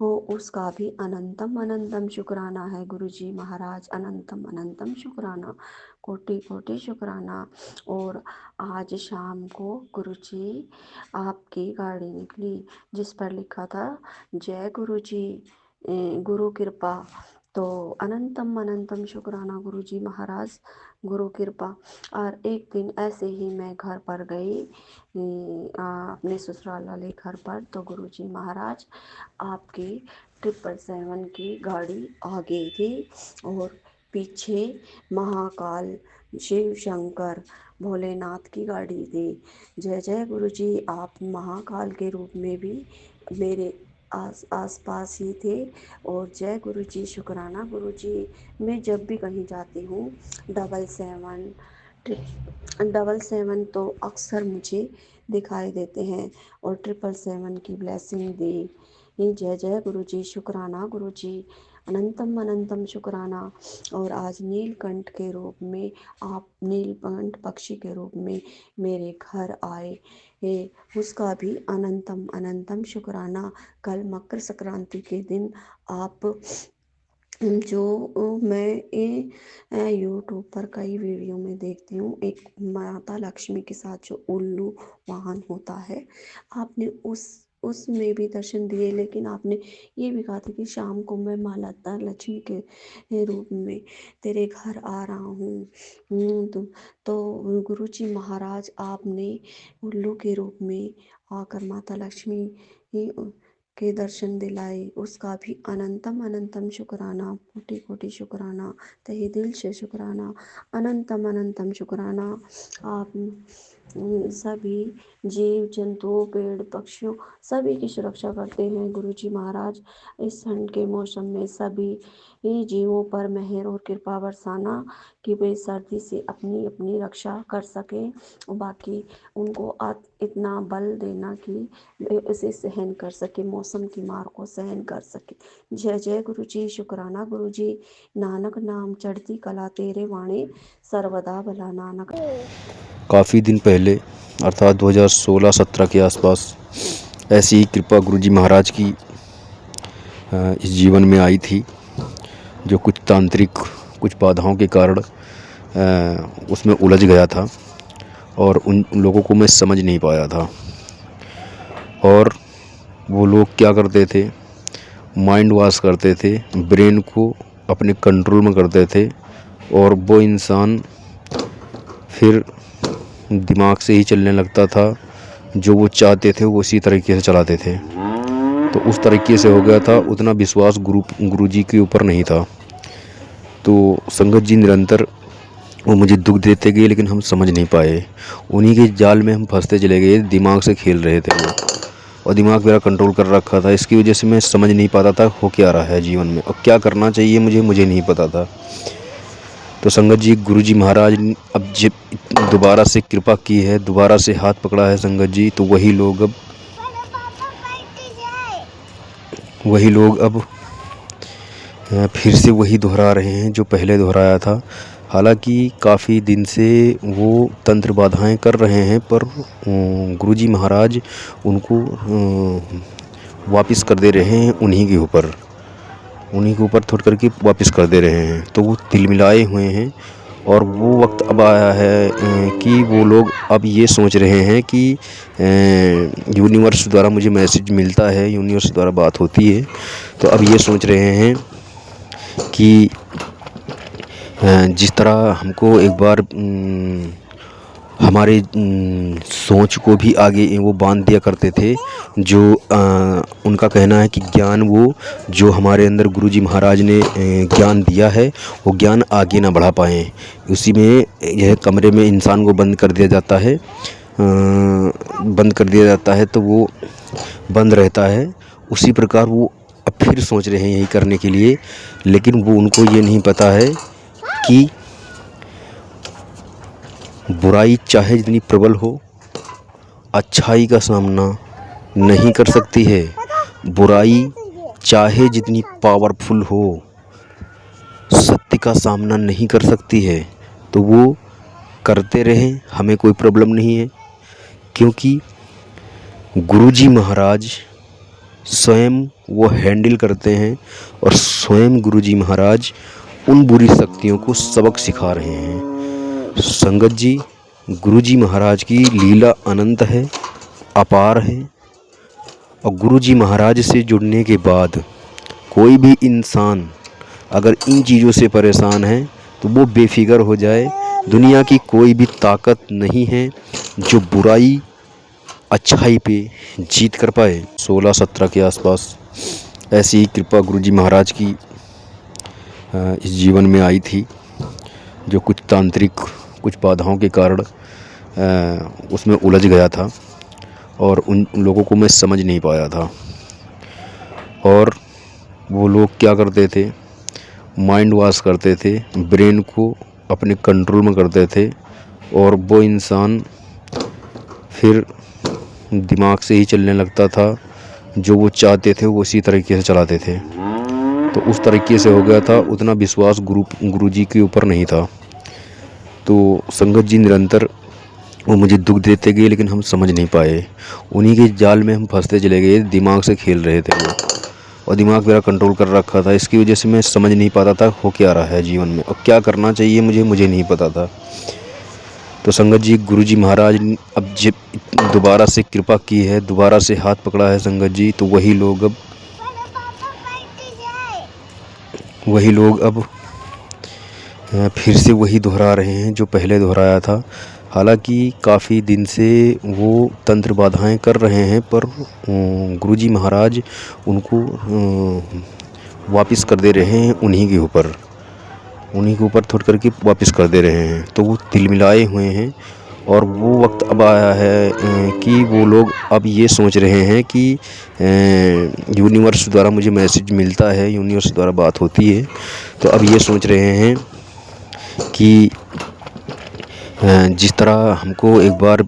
उसका भी अनंतम अनंतम शुक्राना है गुरु जी महाराज। अनंतम अनंतम शुक्राना, कोटि कोटि शुक्राना। और आज शाम को गुरु जी आपकी गाड़ी निकली जिस पर लिखा था जय गुरु जी, गुरु कृपा। तो अनंतम अनंतम शुक्राना गुरु जी महाराज, गुरु कृपा। और एक दिन ऐसे ही मैं घर पर गई, अपने ससुराल वाले घर पर, तो गुरु जी महाराज आपकी 777 की गाड़ी आ गई थी और पीछे महाकाल, शिव शंकर, भोलेनाथ की गाड़ी थी। जय जय गुरु जी, आप महाकाल के रूप में भी मेरे आस पास ही थे। और जय गुरु जी, शुक्राना गुरु जी। मैं जब भी कहीं जाती हूँ 777 तो अक्सर मुझे दिखाई देते हैं और 777 की ब्लेसिंग दी। जय जय गुरु जी, शुक्राना गुरु जी, अनंतम अनंतम शुक्राना। और आज नीलकंठ के रूप में आप, नीलकंठ पक्षी के रूप में मेरे घर आए, उसका भी अनंतम अनंतम शुक्राना। कल मकर संक्रांति के दिन आप जो मैं यूट्यूब पर कई वीडियो में देखती हूँ, एक माता लक्ष्मी के साथ जो उल्लू वाहन होता है, आपने उसमें भी दर्शन दिए, लेकिन आपने ये भी कहा था कि शाम को मैं माता लक्ष्मी के रूप में तेरे घर आ रहा हूँ। तो गुरु जी महाराज आपने उल्लू के रूप में आकर माता लक्ष्मी के दर्शन दिलाए, उसका भी अनंतम अनंतम शुक्राना, कोटि कोटि शुक्राना, तहे दिल से शुक्राना, अनंतम अनंतम शुक्राना। आप सभी जीव जंतुओं, पेड़ पक्षियों, सभी की सुरक्षा करते हैं गुरु जी महाराज। इस ठंड के मौसम में सभी जीवों पर मेहर और कृपा बरसाना कि वे सर्दी से अपनी अपनी रक्षा कर सकें, और बाकी उनको इतना बल देना कि वे उसे सहन कर सके, मौसम की मार को सहन कर सके। जय जय गुरु जी, शुक्राना गुरु जी। नानक नाम चढ़ती कला तेरे वाणी, सर्वदा भला नानक। काफ़ी दिन पहले अर्थात 2016-17 के आसपास ऐसी ही कृपा गुरुजी महाराज की इस जीवन में आई थी, जो कुछ तांत्रिक कुछ बाधाओं के कारण उसमें उलझ गया था और उन लोगों को मैं समझ नहीं पाया था। और वो लोग क्या करते थे, माइंड वॉश करते थे, ब्रेन को अपने कंट्रोल में करते थे, और वो इंसान फिर दिमाग से ही चलने लगता था, जो वो चाहते थे वो उसी तरीके से चलाते थे। तो उस तरीके से हो गया था, उतना विश्वास गुरुजी के ऊपर नहीं था। तो संगत जी निरंतर वो मुझे दुख देते गए, लेकिन हम समझ नहीं पाए, उन्हीं के जाल में हम फंसते चले गए। दिमाग से खेल रहे थे वो, और दिमाग मेरा कंट्रोल कर रखा था। इसकी वजह से मैं समझ नहीं पाता था हो क्या रहा है जीवन में और क्या करना चाहिए मुझे नहीं पता था। तो संगत जी, गुरुजी महाराज ने अब जब दोबारा से कृपा की है, दोबारा से हाथ पकड़ा है संगत जी, तो वही लोग अब फिर से वही दोहरा रहे हैं जो पहले दोहराया था। हालांकि काफ़ी दिन से वो तंत्र बाधाएं कर रहे हैं, पर गुरुजी महाराज उनको वापस कर दे रहे हैं, उन्हीं के ऊपर थोड़ करके वापस कर दे रहे हैं। तो वो तिलमिलाए हुए हैं, और वो वक्त अब आया है कि वो लोग अब ये सोच रहे हैं कि यूनिवर्स द्वारा मुझे मैसेज मिलता है, यूनिवर्स द्वारा बात होती है, तो अब ये सोच रहे हैं कि जिस तरह हमको एक बार हमारे सोच को भी आगे वो बांध दिया करते थे, जो उनका कहना है कि ज्ञान वो जो हमारे अंदर गुरुजी महाराज ने ज्ञान दिया है, वो ज्ञान आगे ना बढ़ा पाएँ, उसी में यह कमरे में इंसान को बंद कर दिया जाता है, तो वो बंद रहता है। उसी प्रकार वो अब फिर सोच रहे हैं यही करने के लिए, लेकिन वो उनको ये नहीं पता है कि बुराई चाहे जितनी प्रबल हो, अच्छाई का सामना नहीं कर सकती है। बुराई चाहे जितनी पावरफुल हो, सत्य का सामना नहीं कर सकती है। तो वो करते रहें, हमें कोई प्रॉब्लम नहीं है, क्योंकि गुरुजी महाराज स्वयं वो हैंडल करते हैं, और स्वयं गुरुजी महाराज उन बुरी शक्तियों को सबक सिखा रहे हैं। संगत जी, गुरुजी महाराज की लीला अनंत है, अपार है, और गुरुजी महाराज से जुड़ने के बाद कोई भी इंसान अगर इन चीज़ों से परेशान है तो वो बेफिक्र हो जाए। दुनिया की कोई भी ताकत नहीं है जो बुराई अच्छाई पे जीत कर पाए। 16-17 के आसपास ऐसी ही कृपा गुरुजी महाराज की इस जीवन में आई थी, जो कुछ तांत्रिक कुछ बाधाओं के कारण उसमें उलझ गया था, और उन लोगों को मैं समझ नहीं पाया था। और वो लोग क्या करते थे, माइंड वॉश करते थे, ब्रेन को अपने कंट्रोल में करते थे, और वो इंसान फिर दिमाग से ही चलने लगता था, जो वो चाहते थे वो इसी तरीके से चलाते थे। तो उस तरीके से हो गया था, उतना विश्वास गुरुजी के ऊपर नहीं था। तो संगत जी निरंतर वो मुझे दुख देते गए, लेकिन हम समझ नहीं पाए। उन्हीं के जाल में हम फंसते चले गए, दिमाग से खेल रहे थे वो, और दिमाग मेरा कंट्रोल कर रखा था। इसकी वजह से मैं समझ नहीं पाता था हो क्या रहा है जीवन में और क्या करना चाहिए मुझे नहीं पता था। तो संगत जी, गुरुजी महाराज ने अब जब दोबारा से कृपा की है, दोबारा से हाथ पकड़ा है संगत जी, तो वही लोग अब फिर से वही दोहरा रहे हैं जो पहले दोहराया था। हालांकि काफ़ी दिन से वो तंत्र बाधाएं कर रहे हैं, पर गुरुजी महाराज उनको वापस कर दे रहे हैं, उन्हीं के ऊपर थोड़ करके वापस कर दे रहे हैं। तो वो तिलमिलाए हुए हैं, और वो वक्त अब आया है कि वो लोग अब ये सोच रहे हैं कि यूनिवर्स द्वारा मुझे मैसेज मिलता है, यूनिवर्स द्वारा बात होती है, तो अब ये सोच रहे हैं कि जिस तरह हमको एक बार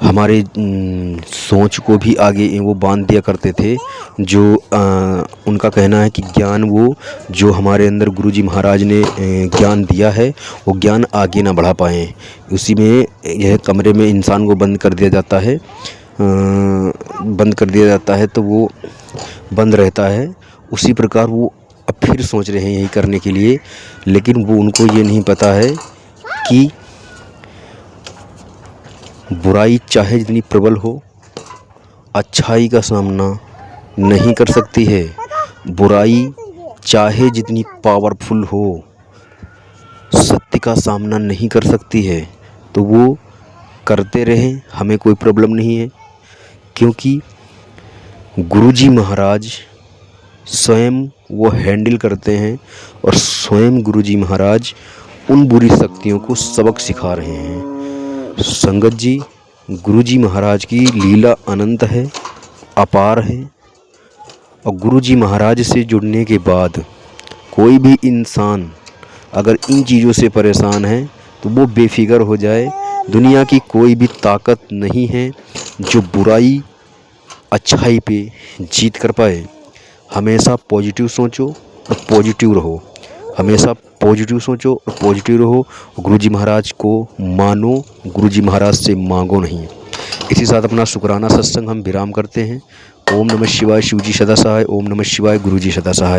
हमारे सोच को भी आगे वो बांध दिया करते थे, जो उनका कहना है कि ज्ञान वो जो हमारे अंदर गुरुजी महाराज ने ज्ञान दिया है वो ज्ञान आगे ना बढ़ा पाएँ, उसी में यह कमरे में इंसान को बंद कर दिया जाता है तो वो बंद रहता है। उसी प्रकार वो अब फिर सोच रहे हैं यही करने के लिए, लेकिन वो उनको ये नहीं पता है कि बुराई चाहे जितनी प्रबल हो, अच्छाई का सामना नहीं कर सकती है। बुराई चाहे जितनी पावरफुल हो, सत्य का सामना नहीं कर सकती है। तो वो करते रहें, हमें कोई प्रॉब्लम नहीं है, क्योंकि गुरुजी महाराज स्वयं वो हैंडल करते हैं, और स्वयं गुरुजी महाराज उन बुरी शक्तियों को सबक सिखा रहे हैं। संगत जी, गुरुजी महाराज की लीला अनंत है, अपार है, और गुरुजी महाराज से जुड़ने के बाद कोई भी इंसान अगर इन चीज़ों से परेशान है तो वो बेफिक्र हो जाए। दुनिया की कोई भी ताकत नहीं है जो बुराई अच्छाई पे जीत कर पाए। हमेशा पॉजिटिव सोचो और पॉजिटिव रहो, हमेशा पॉजिटिव सोचो और पॉजिटिव रहो। गुरुजी महाराज को मानो, गुरुजी महाराज से मांगो नहीं। इसी साथ अपना शुक्राना सत्संग हम विराम करते हैं। ओम नमः शिवाय, शिवजी सदा सहाय। ओम नमः शिवाय, गुरुजी सदा सहाय।